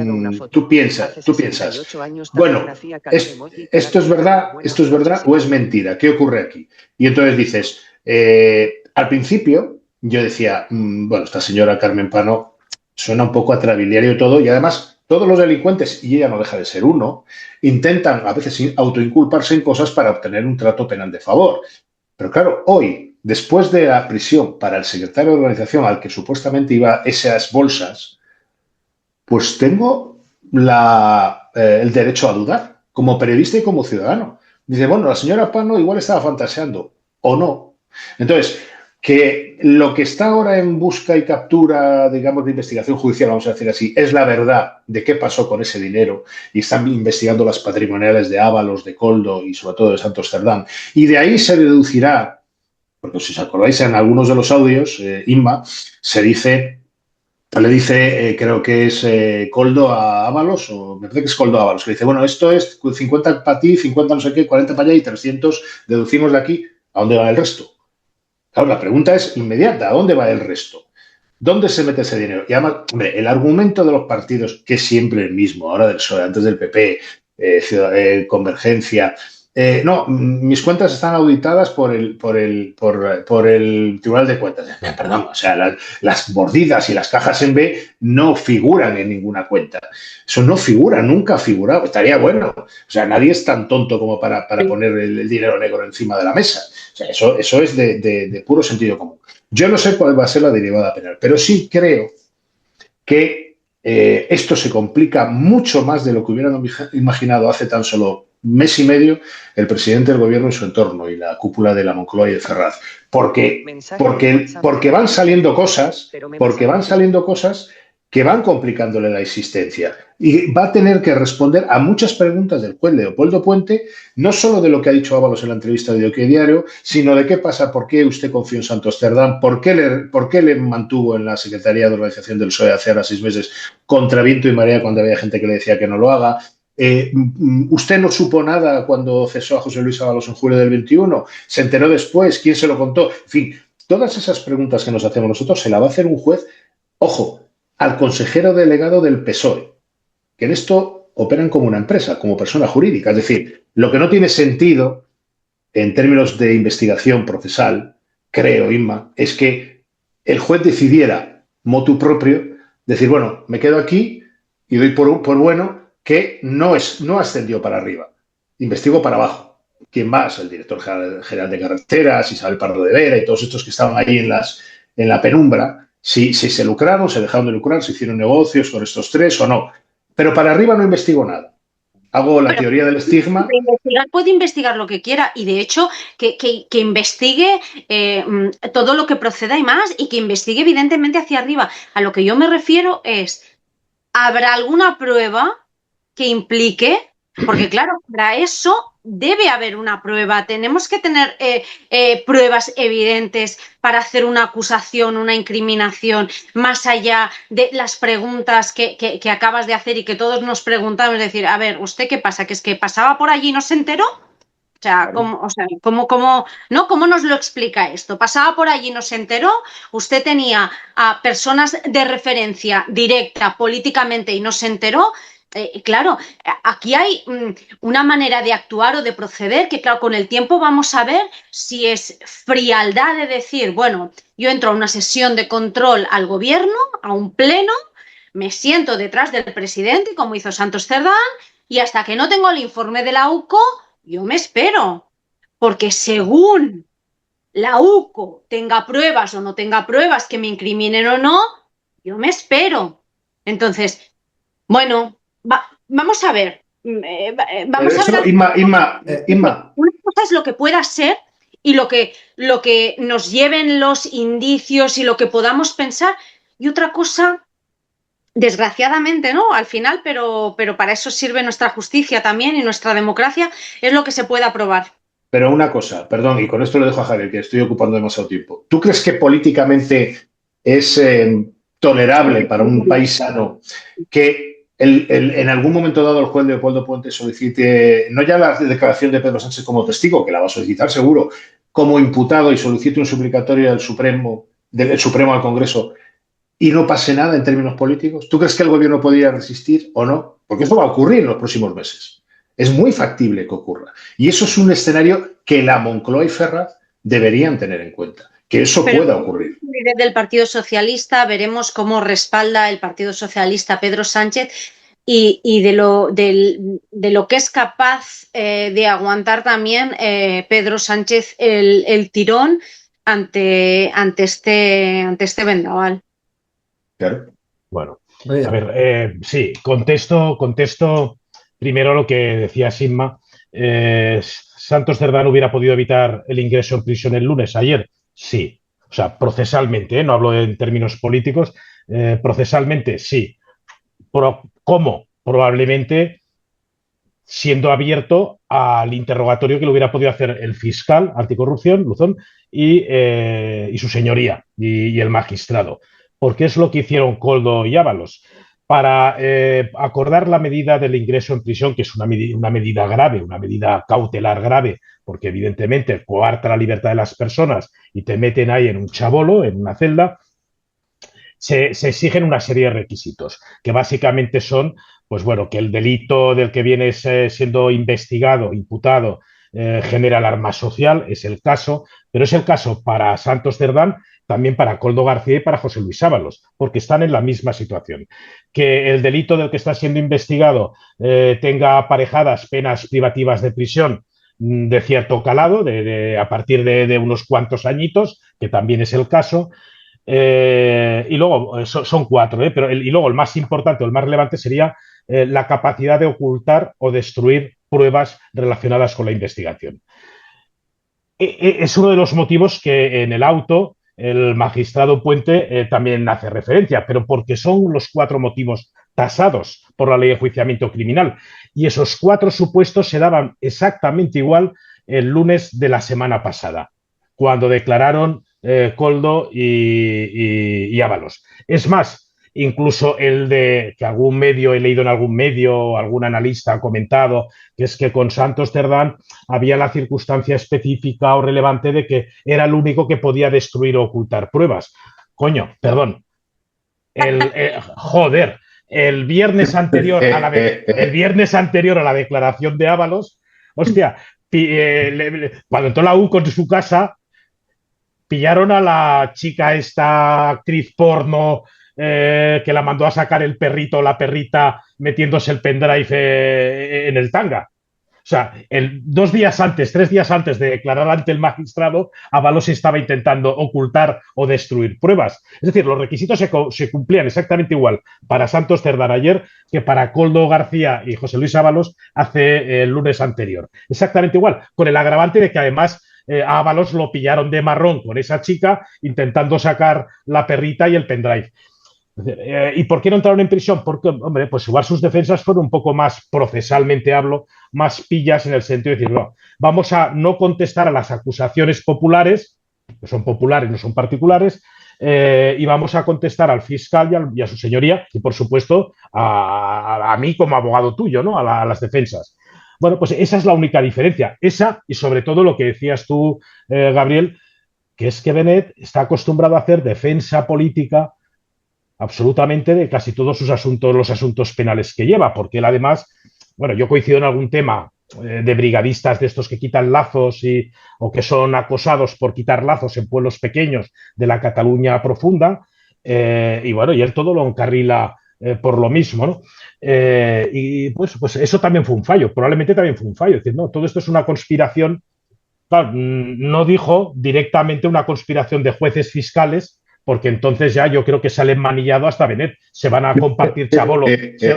tú piensas, bueno, ¿esto es verdad o es mentira? ¿Qué ocurre aquí? Y entonces dices, al principio yo decía, bueno, esta señora Carmen Pano suena un poco atrabiliario todo y además todos los delincuentes, y ella no deja de ser uno, intentan a veces autoinculparse en cosas para obtener un trato penal de favor. Pero claro, hoy, después de la prisión para el secretario de organización al que supuestamente iba esas bolsas, pues tengo el derecho a dudar, como periodista y como ciudadano. Dice, bueno, la señora Pano igual estaba fantaseando, o no. Entonces, que lo que está ahora en busca y captura, digamos, de investigación judicial, vamos a decir así, es la verdad de qué pasó con ese dinero y están investigando las patrimoniales de Ábalos, de Coldo y sobre todo de Santos Cerdán. Y de ahí se deducirá, porque si os acordáis en algunos de los audios, Inma, le dice, creo que es Coldo a Ábalos, o me parece que es Coldo a Ábalos, que dice, bueno, esto es 50 para ti, 50 no sé qué, 40 para allá y 300 deducimos de aquí, ¿a dónde va el resto? Claro, la pregunta es inmediata, ¿a dónde va el resto? ¿Dónde se mete ese dinero? Y además, hombre, el argumento de los partidos, que es siempre el mismo, ahora del PSOE, antes del PP, Convergencia, no, mis cuentas están auditadas por el Tribunal de Cuentas. Perdón, o sea, las mordidas y las cajas en B no figuran en ninguna cuenta. Eso no figura, nunca ha figurado. Estaría bueno. O sea, nadie es tan tonto como para poner el dinero negro encima de la mesa. O sea, eso es de puro sentido común. Yo no sé cuál va a ser la derivada penal, pero sí creo que esto se complica mucho más de lo que hubieran imaginado hace tan solo mes y medio el presidente del gobierno y su entorno y la cúpula de la Moncloa y de Ferraz. Porque van saliendo cosas, que van complicándole la existencia. Y va a tener que responder a muchas preguntas del juez Leopoldo Puente, no solo de lo que ha dicho Ábalos en la entrevista de OK Diario, sino de qué pasa, por qué usted confió en Santos Cerdán, por qué le mantuvo en la Secretaría de Organización del PSOE hace ahora 6 meses contra viento y marea cuando había gente que le decía que no lo haga. ¿Usted no supo nada cuando cesó a José Luis Ábalos en julio del 21? ¿Se enteró después? ¿Quién se lo contó? En fin, todas esas preguntas que nos hacemos nosotros se las va a hacer un juez, ojo, al consejero delegado del PSOE, que en esto operan como una empresa, como persona jurídica. Es decir, lo que no tiene sentido en términos de investigación procesal, creo, Inma, es que el juez decidiera motu propio, decir, bueno, me quedo aquí y doy por bueno que no ascendió para arriba, investigo para abajo. ¿Quién más? El director general de carreteras, Isabel Pardo de Vera y todos estos que estaban ahí en la penumbra, si se lucraron, se dejaron de lucrar, si hicieron negocios con estos 3 o no. Pero para arriba no investigo nada. Hago la teoría del estigma. Puede investigar lo que quiera y, de hecho, que investigue todo lo que proceda y más, y que investigue, evidentemente, hacia arriba. A lo que yo me refiero es, ¿habrá alguna prueba que implique Porque claro, para eso debe haber una prueba. Tenemos que tener pruebas evidentes para hacer una acusación, una incriminación, más allá de las preguntas que acabas de hacer y que todos nos preguntamos. Decir, a ver, ¿usted qué pasa? ¿Que es que pasaba por allí y no se enteró? O sea, ¿no? ¿Cómo nos lo explica esto? Pasaba por allí, no se enteró, usted tenía a personas de referencia directa políticamente y no se enteró. Claro, aquí hay una manera de actuar o de proceder que, claro, con el tiempo vamos a ver si es frialdad de decir, bueno, yo entro a una sesión de control al gobierno, a un pleno, me siento detrás del presidente, como hizo Santos Cerdán, y hasta que no tengo el informe de la UCO, yo me espero, porque según la UCO tenga pruebas o no tenga pruebas que me incriminen o no, yo me espero. Entonces, bueno, vamos a ver. Vamos a ver. Inma. Una cosa es lo que pueda ser y lo que nos lleven los indicios y lo que podamos pensar, y otra cosa, desgraciadamente, ¿no? Al final, pero para eso sirve nuestra justicia también y nuestra democracia, es lo que se pueda probar. Pero una cosa, perdón, y con esto lo dejo a Javier, que estoy ocupando demasiado tiempo. ¿Tú crees que políticamente es tolerable para un país sano que en algún momento dado el juez Leopoldo Puente solicite, no ya la declaración de Pedro Sánchez como testigo, que la va a solicitar seguro, como imputado y solicite un suplicatorio del Supremo al Congreso y no pase nada en términos políticos? ¿Tú crees que el gobierno podría resistir o no? Porque eso va a ocurrir en los próximos meses. Es muy factible que ocurra. Y eso es un escenario que la Moncloa y Ferraz deberían tener en cuenta, que eso pueda ocurrir. Desde el Partido Socialista veremos cómo respalda el Partido Socialista Pedro Sánchez y de lo que es capaz de aguantar también Pedro Sánchez el tirón ante este vendaval. Claro. Bueno, a ver, sí, contesto primero lo que decía Inma. ¿Santos Cerdán hubiera podido evitar el ingreso en prisión el lunes, ayer? Sí. O sea, procesalmente, no hablo en términos políticos, procesalmente sí. ¿Cómo? Probablemente siendo abierto al interrogatorio que lo hubiera podido hacer el fiscal anticorrupción, Luzón, y su señoría, y el magistrado. Porque es lo que hicieron Koldo y Ábalos. Para acordar la medida del ingreso en prisión, que es una medida grave, una medida cautelar grave, porque evidentemente coarta la libertad de las personas y te meten ahí en un chabolo, en una celda, se exigen una serie de requisitos, que básicamente son, pues bueno, que el delito del que vienes siendo investigado, imputado, genera alarma social, es el caso, pero es el caso para Santos Cerdán, también para Koldo García y para José Luis Ábalos, porque están en la misma situación. Que el delito del que está siendo investigado tenga aparejadas penas privativas de prisión de cierto calado, a partir de unos cuantos añitos, que también es el caso. Y luego, son cuatro, pero y luego el más importante o el más relevante sería la capacidad de ocultar o destruir pruebas relacionadas con la investigación. Es uno de los motivos que en el auto el magistrado Puente también hace referencia, pero porque son los cuatro motivos tasados por la ley de enjuiciamiento criminal. Y esos cuatro supuestos se daban exactamente igual el lunes de la semana pasada, cuando declararon Koldo y Ábalos. Es más, incluso el de que algún medio, he leído en algún medio, algún analista ha comentado, que es que con Santos Cerdán había la circunstancia específica o relevante de que era el único que podía destruir o ocultar pruebas. Coño, perdón. Joder, el viernes anterior a la declaración de Ábalos, hostia, cuando entró la UCO en su casa, pillaron a la chica, esta actriz porno, que la mandó a sacar el perrito o la perrita metiéndose el pendrive en el tanga. O sea, 3 días antes de declarar ante el magistrado, Ábalos estaba intentando ocultar o destruir pruebas. Es decir, los requisitos se cumplían exactamente igual para Santos Cerdán ayer que para Koldo García y José Luis Ábalos hace el lunes anterior. Exactamente igual, con el agravante de que además a Ábalos lo pillaron de marrón con esa chica intentando sacar la perrita y el pendrive. ¿Y por qué no entraron en prisión? Porque, hombre, pues igual sus defensas fueron un poco más, procesalmente hablo, más pillas en el sentido de decir, no, vamos a no contestar a las acusaciones populares, que son populares, no son particulares, y vamos a contestar al fiscal y a su señoría, y por supuesto a mí como abogado tuyo, ¿no? A las defensas. Bueno, pues esa es la única diferencia. Esa y sobre todo lo que decías tú, Gabriel, que es que Benet está acostumbrado a hacer defensa política absolutamente de casi todos sus asuntos, los asuntos penales que lleva, porque él además, bueno, yo coincido en algún tema de brigadistas de estos que quitan lazos o que son acosados por quitar lazos en pueblos pequeños de la Cataluña profunda, y bueno, y él todo lo encarrila por lo mismo, ¿no? Y pues eso también fue un fallo, probablemente también fue un fallo, es decir, no, todo esto es una conspiración. Claro, no dijo directamente una conspiración de jueces fiscales, porque entonces ya yo creo que sale manillado hasta Benet. Se van a compartir chabolos,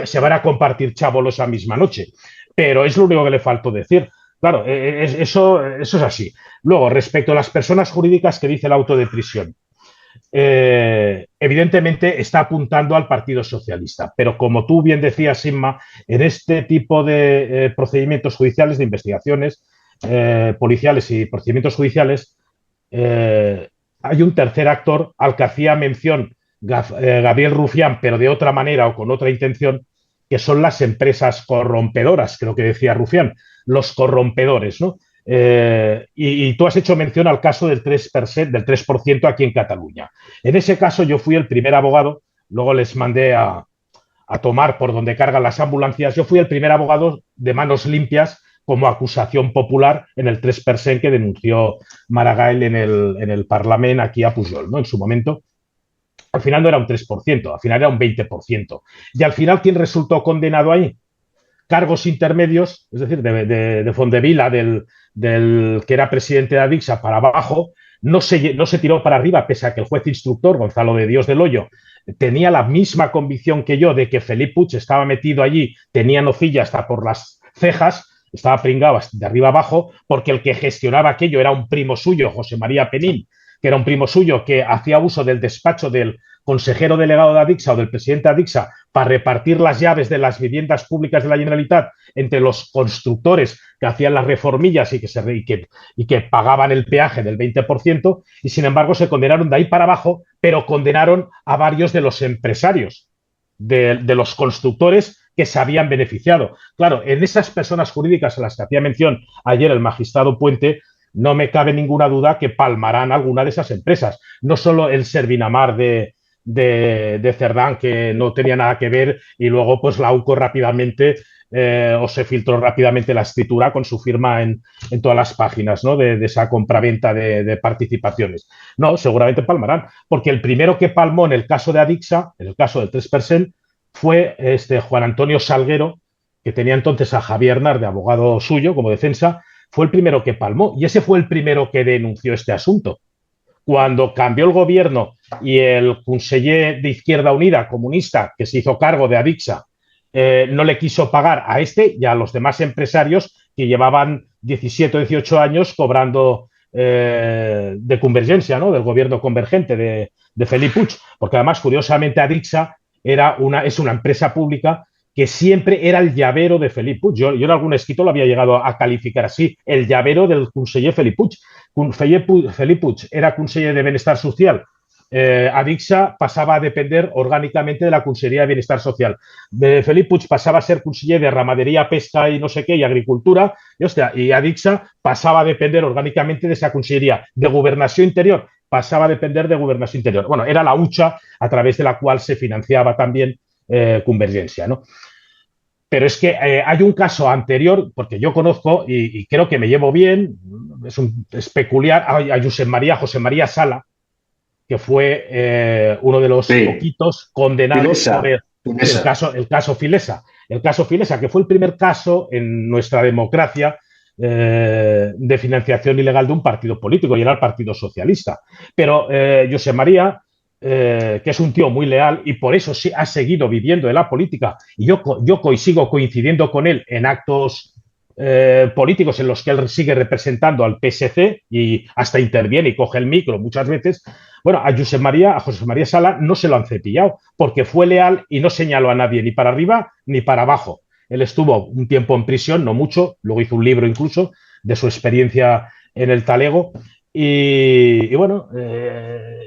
se van a compartir chabolos esa misma noche. Pero es lo único que le faltó decir. Claro, eso es así. Luego, respecto a las personas jurídicas que dice el auto de prisión, evidentemente está apuntando al Partido Socialista, pero como tú bien decías, Inma, en este tipo de procedimientos judiciales, de investigaciones policiales y procedimientos judiciales, hay un tercer actor al que hacía mención Gabriel Rufián, pero de otra manera o con otra intención, que son las empresas corrompedoras, creo que decía Rufián, los corrompedores, ¿no? Y tú has hecho mención al caso del 3% aquí en Cataluña. En ese caso yo fui el primer abogado, luego les mandé a tomar por donde cargan las ambulancias, yo fui el primer abogado de manos limpias como acusación popular en el 3% que denunció Maragall en el Parlamento aquí a Pujol, ¿no? En su momento. Al final no era un 3%, al final era un 20%. Y al final, ¿quién resultó condenado ahí? Cargos intermedios, es decir, de Fondevila, del que era presidente de Adixa para abajo, no se tiró para arriba, pese a que el juez instructor, Gonzalo de Dios del Hoyo, tenía la misma convicción que yo de que Felip Puig estaba metido allí, tenía nocilla hasta por las cejas, estaba pringado de arriba abajo, porque el que gestionaba aquello era un primo suyo, José María Penín, que era un primo suyo que hacía uso del despacho del consejero delegado de Adixa o del presidente de Adixa para repartir las llaves de las viviendas públicas de la Generalitat entre los constructores que hacían las reformillas y que pagaban el peaje del 20%, y sin embargo se condenaron de ahí para abajo, pero condenaron a varios de los empresarios, de los constructores que se habían beneficiado. Claro, en esas personas jurídicas a las que hacía mención ayer el magistrado Puente, no me cabe ninguna duda que palmarán alguna de esas empresas. No solo el Servinamar de Cerdán, que no tenía nada que ver, y luego pues la UCO rápidamente o se filtró rápidamente la escritura con su firma en todas las páginas, ¿no? de esa compraventa de participaciones. No, seguramente palmarán, porque el primero que palmó en el caso de Adixa, en el caso del 3%, fue Juan Antonio Salguero, que tenía entonces a Javier Nar de abogado suyo como defensa, fue el primero que palmó y ese fue el primero que denunció este asunto. Cuando cambió el gobierno y el conseller de Izquierda Unida, comunista, que se hizo cargo de Adixa, no le quiso pagar a este y a los demás empresarios que llevaban 17 o 18 años cobrando de Convergencia, ¿no? Del gobierno convergente de Felip Puig, porque además, curiosamente, Adixa es una empresa pública que siempre era el llavero de Felip Puig. Yo en algún escrito lo había llegado a calificar así, el llavero del conseller Felip Puig. Felip Puig era conseller de Benestar Social. Adixa pasaba a depender orgánicamente de la Conselleria de Bienestar Social. Felip Puig pasaba a ser conseller de Ramadería, Pesca y no sé qué, y Agricultura, y Adixa pasaba a depender orgánicamente de esa Conselleria de Gobernación Interior, pasaba a depender de Gobernación Interior. Bueno, era la hucha a través de la cual se financiaba también Convergencia, ¿no? Pero es que hay un caso anterior, porque yo conozco y creo que me llevo bien, es peculiar, a José María Sala, que fue uno de los poquitos condenados por el caso Filesa. El caso Filesa, que fue el primer caso en nuestra democracia de financiación ilegal de un partido político, y era el Partido Socialista. Pero José María, que es un tío muy leal y por eso ha seguido viviendo de la política, y yo sigo coincidiendo con él en actos políticos en los que él sigue representando al PSC y hasta interviene y coge el micro muchas veces, bueno, a José María Sala no se lo han cepillado porque fue leal y no señaló a nadie ni para arriba ni para abajo. Él estuvo un tiempo en prisión, no mucho, luego hizo un libro incluso de su experiencia en el talego y bueno,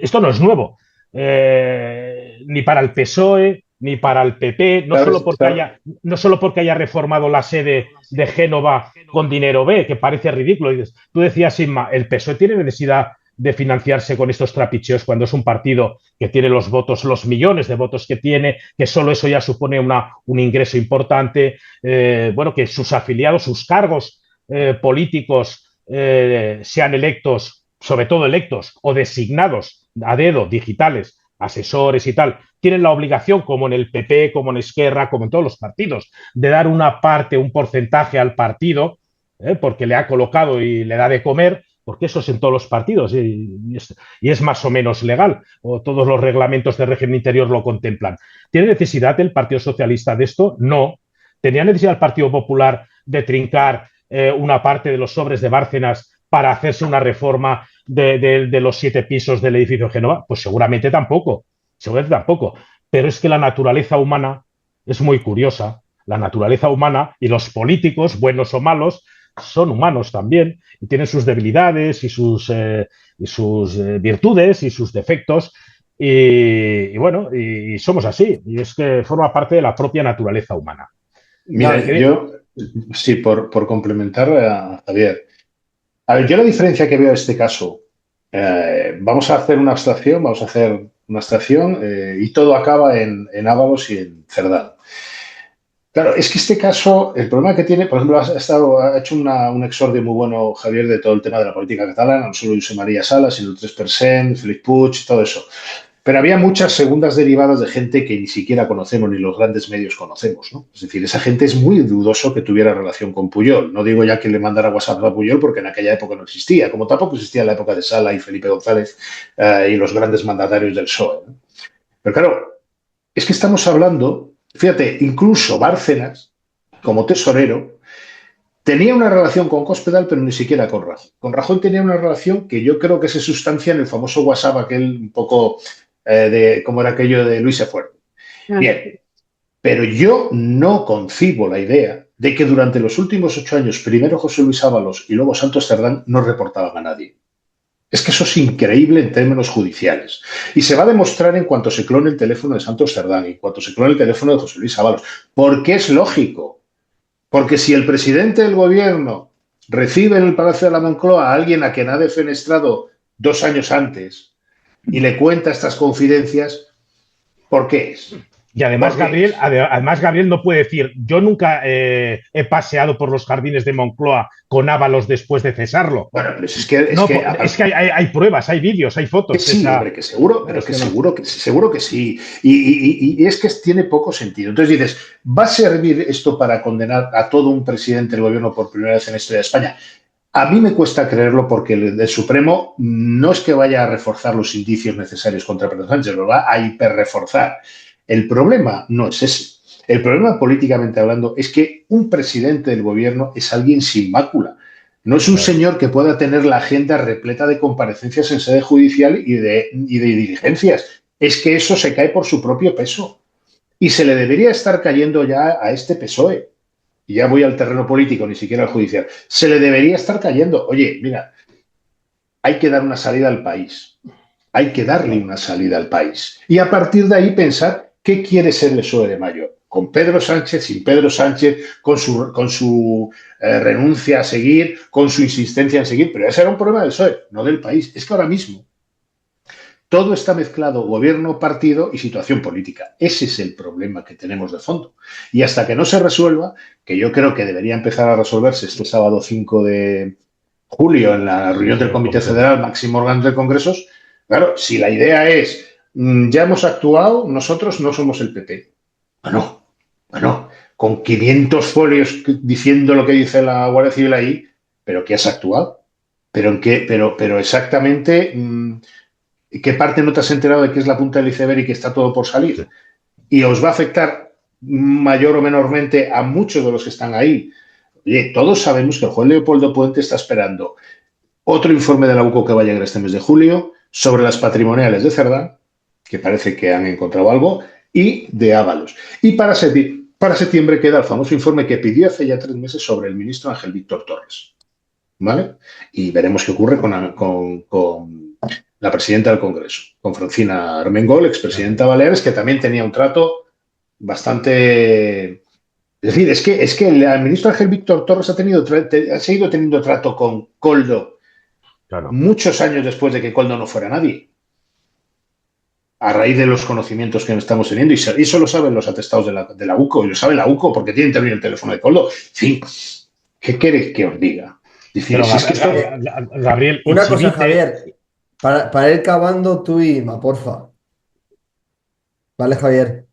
esto no es nuevo, ni para el PSOE, ni para el PP, no solo porque haya reformado la sede de Génova con dinero B, que parece ridículo. Tú decías, Inma, el PSOE tiene necesidad de financiarse con estos trapicheos cuando es un partido que tiene los votos, los millones de votos que tiene, que solo eso ya supone un ingreso importante, bueno, que sus afiliados, sus cargos políticos sean electos, sobre todo electos o designados a dedo, digitales, asesores y tal, tienen la obligación, como en el PP, como en Esquerra, como en todos los partidos, de dar una parte, un porcentaje al partido, porque le ha colocado y le da de comer, porque eso es en todos los partidos y es más o menos legal, o todos los reglamentos de régimen interior lo contemplan. ¿Tiene necesidad el Partido Socialista de esto? No. ¿Tenía necesidad el Partido Popular de trincar una parte de los sobres de Bárcenas para hacerse una reforma de los 7 pisos del edificio de Génova? Pues seguramente tampoco, pero es que la naturaleza humana es muy curiosa. La naturaleza humana y los políticos, buenos o malos, son humanos también y tienen sus debilidades y sus virtudes y sus defectos y bueno, y somos así y es que forma parte de la propia naturaleza humana. Mira, yo, sí, por complementar a Javier, a ver, yo la diferencia que veo en este caso, vamos a hacer una abstracción, y todo acaba en Ábalos y en Cerdán. Claro, es que este caso, el problema que tiene, por ejemplo, ha hecho un exordio muy bueno, Javier, de todo el tema de la política catalana, no solo José María Sala, sino el 3%, Felip Puig, todo eso. Pero había muchas segundas derivadas de gente que ni siquiera conocemos, ni los grandes medios conocemos, ¿no? Es decir, esa gente es muy dudoso que tuviera relación con Pujol. No digo ya que le mandara WhatsApp a Pujol porque en aquella época no existía, como tampoco existía en la época de Sala y Felipe González y los grandes mandatarios del PSOE, ¿no? Pero claro, es que estamos hablando, fíjate, incluso Bárcenas, como tesorero, tenía una relación con Cospedal, pero ni siquiera con Rajoy. Con Rajoy tenía una relación que yo creo que se sustancia en el famoso WhatsApp, aquel un poco como era aquello de Luis Efuerte. Bien, pero yo no concibo la idea de que durante los últimos 8 años, primero José Luis Ábalos y luego Santos Cerdán, no reportaban a nadie. Es que eso es increíble en términos judiciales. Y se va a demostrar en cuanto se clone el teléfono de Santos Cerdán y en cuanto se clone el teléfono de José Luis Ábalos. Porque es lógico. Porque si el presidente del gobierno recibe en el Palacio de la Moncloa a alguien a quien ha defenestrado 2 años antes y le cuenta estas confidencias, ¿por qué es? Y además Gabriel no puede decir, yo nunca he paseado por los jardines de Moncloa con Ábalos después de cesarlo. Bueno, pero es que hay pruebas, hay vídeos, hay fotos. Sí, hombre, que seguro, pero que seguro que sí. Y es que tiene poco sentido. Entonces dices, ¿va a servir esto para condenar a todo un presidente del gobierno por primera vez en la historia de España? A mí me cuesta creerlo porque el Supremo no es que vaya a reforzar los indicios necesarios contra Pedro Sánchez, lo va a hiperreforzar. El problema no es ese. El problema, políticamente hablando, es que un presidente del gobierno es alguien sin mácula. No es un señor que pueda tener la agenda repleta de comparecencias en sede judicial y de diligencias. Es que eso se cae por su propio peso. Y se le debería estar cayendo ya a este PSOE. Y ya voy al terreno político, ni siquiera al judicial. Se le debería estar cayendo. Oye, mira, hay que dar una salida al país. Hay que darle una salida al país. Y a partir de ahí pensar qué quiere ser el PSOE de Mayo. Con Pedro Sánchez, sin Pedro Sánchez, con su renuncia a seguir, con su insistencia en seguir. Pero ese era un problema del PSOE, no del país. Es que ahora mismo todo está mezclado, gobierno, partido y situación política. Ese es el problema que tenemos de fondo. Y hasta que no se resuelva, que yo creo que debería empezar a resolverse este sábado 5 de julio en la reunión del Comité Federal, máximo órgano de congresos, claro, si la idea es, ya hemos actuado, nosotros no somos el PP. Bueno, con 500 folios diciendo lo que dice la Guardia Civil ahí, ¿pero qué has actuado? ¿Pero en qué? Pero exactamente... ¿qué parte no te has enterado de que es la punta del iceberg y que está todo por salir? Y os va a afectar mayor o menormente a muchos de los que están ahí. Oye, todos sabemos que el juez Leopoldo Puente está esperando otro informe de la UCO que va a llegar este mes de julio sobre las patrimoniales de Cerdán, que parece que han encontrado algo, y de Ábalos. Y para septiembre queda el famoso informe que pidió hace ya 3 meses sobre el ministro Ángel Víctor Torres. ¿Vale? Y veremos qué ocurre con la presidenta del Congreso, con Francina Armengol, expresidenta Baleares, que también tenía un trato bastante... Es decir, es que el ministro Ángel Víctor Torres ha seguido teniendo trato con Koldo muchos años después de que Koldo no fuera nadie, a raíz de los conocimientos que estamos teniendo, y eso lo saben los atestados de la UCO, y lo sabe la UCO porque tiene intervenido el teléfono de Koldo. En fin, ¿qué queréis que os diga? Pero, Gabriel, una cosa, Javier, para ir cavando tú y Ima, porfa. Vale, Javier.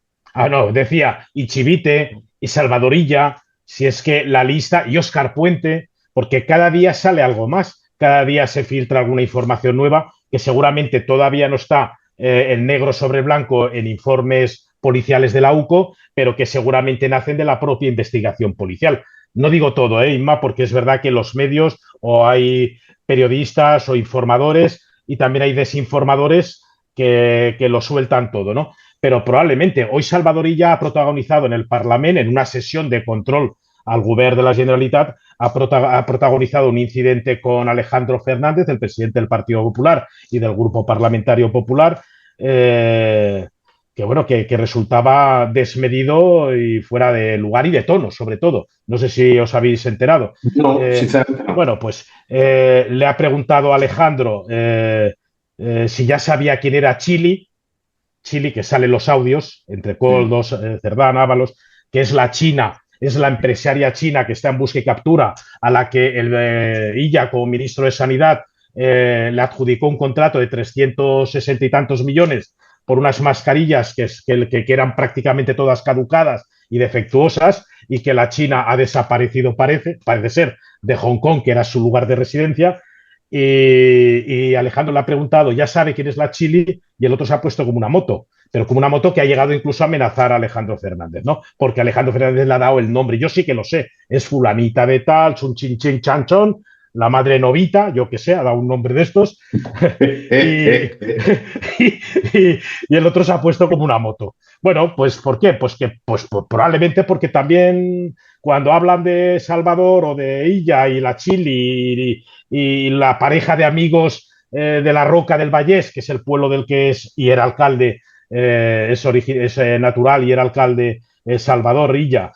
No, decía, y Chivite, y Salvadorilla, si es que la lista, y Óscar Puente, porque cada día sale algo más, cada día se filtra alguna información nueva que seguramente todavía no está en negro sobre blanco en informes policiales de la UCO, pero que seguramente nacen de la propia investigación policial. No digo todo, Inma, porque es verdad que en los medios o hay periodistas o informadores y también hay desinformadores que lo sueltan todo, ¿no? Pero probablemente hoy Salvadorilla ha protagonizado en el Parlament, en una sesión de control al govern de la Generalitat, ha protagonizado un incidente con Alejandro Fernández, el presidente del Partido Popular y del Grupo Parlamentario Popular, que resultaba desmedido y fuera de lugar y de tono, sobre todo. No sé si os habéis enterado. No, sinceramente no. Bueno, pues le ha preguntado a Alejandro si ya sabía quién era Chili, que salen los audios entre Koldo, Cerdán, Ábalos, que es la China, es la empresaria china que está en busca y captura, a la que Illa, como ministro de Sanidad, le adjudicó un contrato de 360 y tantos millones por unas mascarillas que eran prácticamente todas caducadas y defectuosas, y que la China ha desaparecido, parece ser, de Hong Kong, que era su lugar de residencia. Y Alejandro le ha preguntado, ya sabe quién es la Chili, y el otro se ha puesto como una moto, pero como una moto que ha llegado incluso a amenazar a Alejandro Fernández, ¿no? Porque Alejandro Fernández le ha dado el nombre, yo sí que lo sé, es fulanita de tal, chun chin chin chanchón, la madre novita, yo que sé, ha dado un nombre de estos, y el otro se ha puesto como una moto. Bueno, pues ¿por qué? Pues probablemente porque también cuando hablan de Salvador o de Illa y la Chili y la pareja de amigos de la Roca del Vallés, que es el pueblo del que es y era alcalde, es natural y era alcalde Salvador Illa,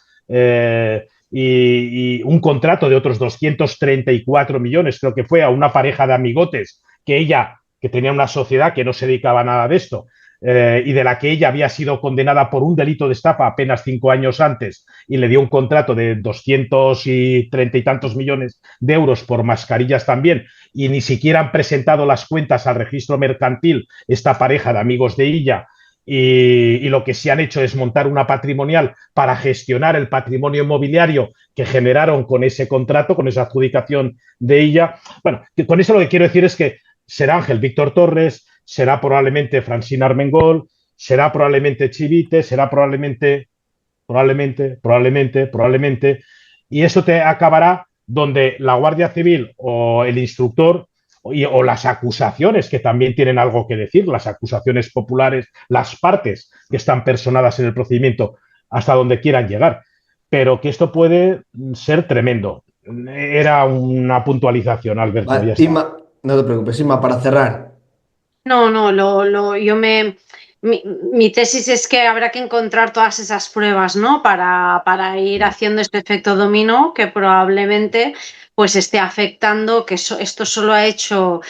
y un contrato de otros 234 millones, creo que fue, a una pareja de amigotes que tenía una sociedad que no se dedicaba a nada de esto, y de la que ella había sido condenada por un delito de estafa apenas 5 años antes, y le dio un contrato de 230 y tantos millones de euros por mascarillas también, y ni siquiera han presentado las cuentas al registro mercantil esta pareja de amigos de ella, y lo que sí han hecho es montar una patrimonial para gestionar el patrimonio inmobiliario que generaron con ese contrato, con esa adjudicación de ella. Bueno, con eso lo que quiero decir es que será Ángel Víctor Torres, será probablemente Francina Armengol, será probablemente Chivite, será probablemente, y eso te acabará donde la Guardia Civil o el instructor o las acusaciones, que también tienen algo que decir, las acusaciones populares, las partes que están personadas en el procedimiento, hasta donde quieran llegar. Pero que esto puede ser tremendo. Era una puntualización, Alberto. Vale, Inma, no te preocupes, Inma, para cerrar. Mi tesis es que habrá que encontrar todas esas pruebas, ¿no? Para ir haciendo este efecto dominó que probablemente pues esté afectando, que esto solo ha hecho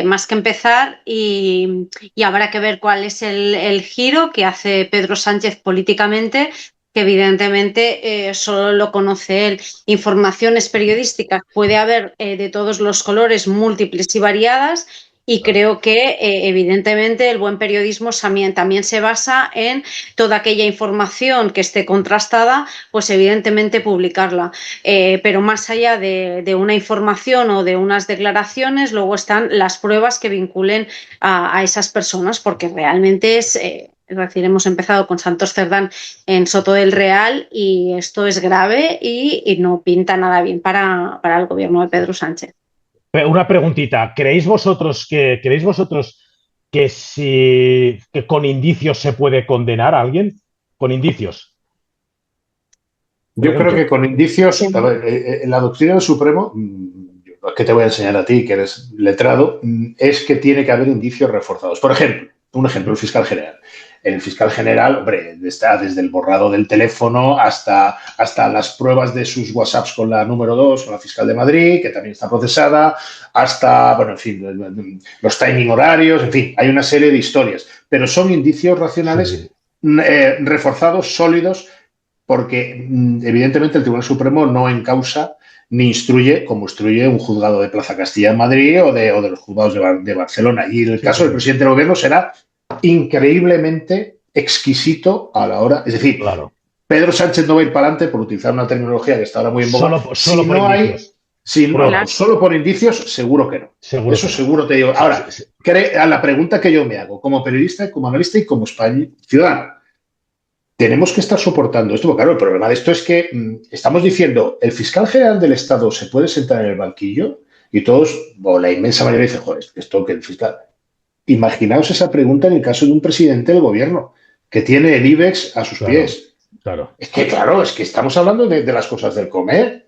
más que empezar, y habrá que ver cuál es el giro que hace Pedro Sánchez políticamente, que evidentemente solo lo conoce él. Informaciones periodísticas puede haber de todos los colores, múltiples y variadas. Y creo que, evidentemente, el buen periodismo también se basa en toda aquella información que esté contrastada, pues evidentemente publicarla. Pero más allá de una información o de unas declaraciones, luego están las pruebas que vinculen a esas personas, porque realmente Es decir, hemos empezado con Santos Cerdán en Soto del Real y esto es grave y no pinta nada bien para el gobierno de Pedro Sánchez. Una preguntita, ¿creéis vosotros que con indicios se puede condenar a alguien? Con indicios. Yo creo que con indicios, a ver, en la doctrina del Supremo, que te voy a enseñar a ti, que eres letrado, es que tiene que haber indicios reforzados. Por ejemplo, un ejemplo, el fiscal general. El fiscal general, hombre, está desde el borrado del teléfono hasta las pruebas de sus WhatsApps con la número 2, con la fiscal de Madrid, que también está procesada, hasta, bueno, en fin, los timing horarios, en fin, hay una serie de historias. Pero son indicios racionales reforzados, sólidos, porque evidentemente el Tribunal Supremo no encausa ni instruye como instruye un juzgado de Plaza Castilla en Madrid o de los juzgados de Barcelona. Y en el caso del presidente del gobierno será increíblemente exquisito a la hora. Es decir, claro, Pedro Sánchez no va a ir para adelante, por utilizar una terminología que está ahora muy en boga. Solo por indicios. Solo por indicios, seguro que no. Seguro Eso que no. seguro te digo. Ahora, a la pregunta que yo me hago, como periodista, como analista y como ciudadano, tenemos que estar soportando esto, porque claro, el problema de esto es que estamos diciendo, el fiscal general del Estado se puede sentar en el banquillo y todos, o la inmensa mayoría dice, joder, esto que el fiscal... Imaginaos esa pregunta en el caso de un presidente del gobierno que tiene el IBEX a sus pies. Claro. Es que estamos hablando de las cosas del comer.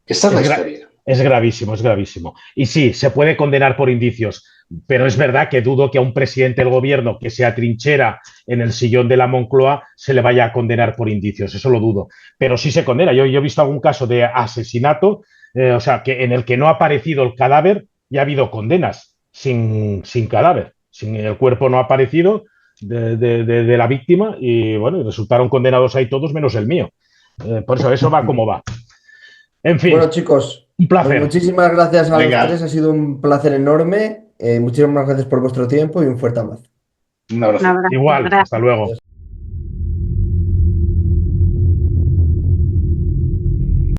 Esta es la historia. Es gravísimo, es gravísimo. Y sí, se puede condenar por indicios, pero es verdad que dudo que a un presidente del gobierno que se atrinchera en el sillón de la Moncloa se le vaya a condenar por indicios, eso lo dudo. Pero sí se condena. Yo he visto algún caso de asesinato, o sea, que en el que no ha aparecido el cadáver y ha habido condenas sin cadáver. El cuerpo no ha aparecido de la víctima y, bueno, resultaron condenados ahí todos menos el mío. Por eso va como va. En fin. Bueno, chicos, un placer. Pues muchísimas gracias a los tres, ha sido un placer enorme. Muchísimas gracias por vuestro tiempo y un fuerte abrazo. Un abrazo. Igual, Gracias. hasta luego.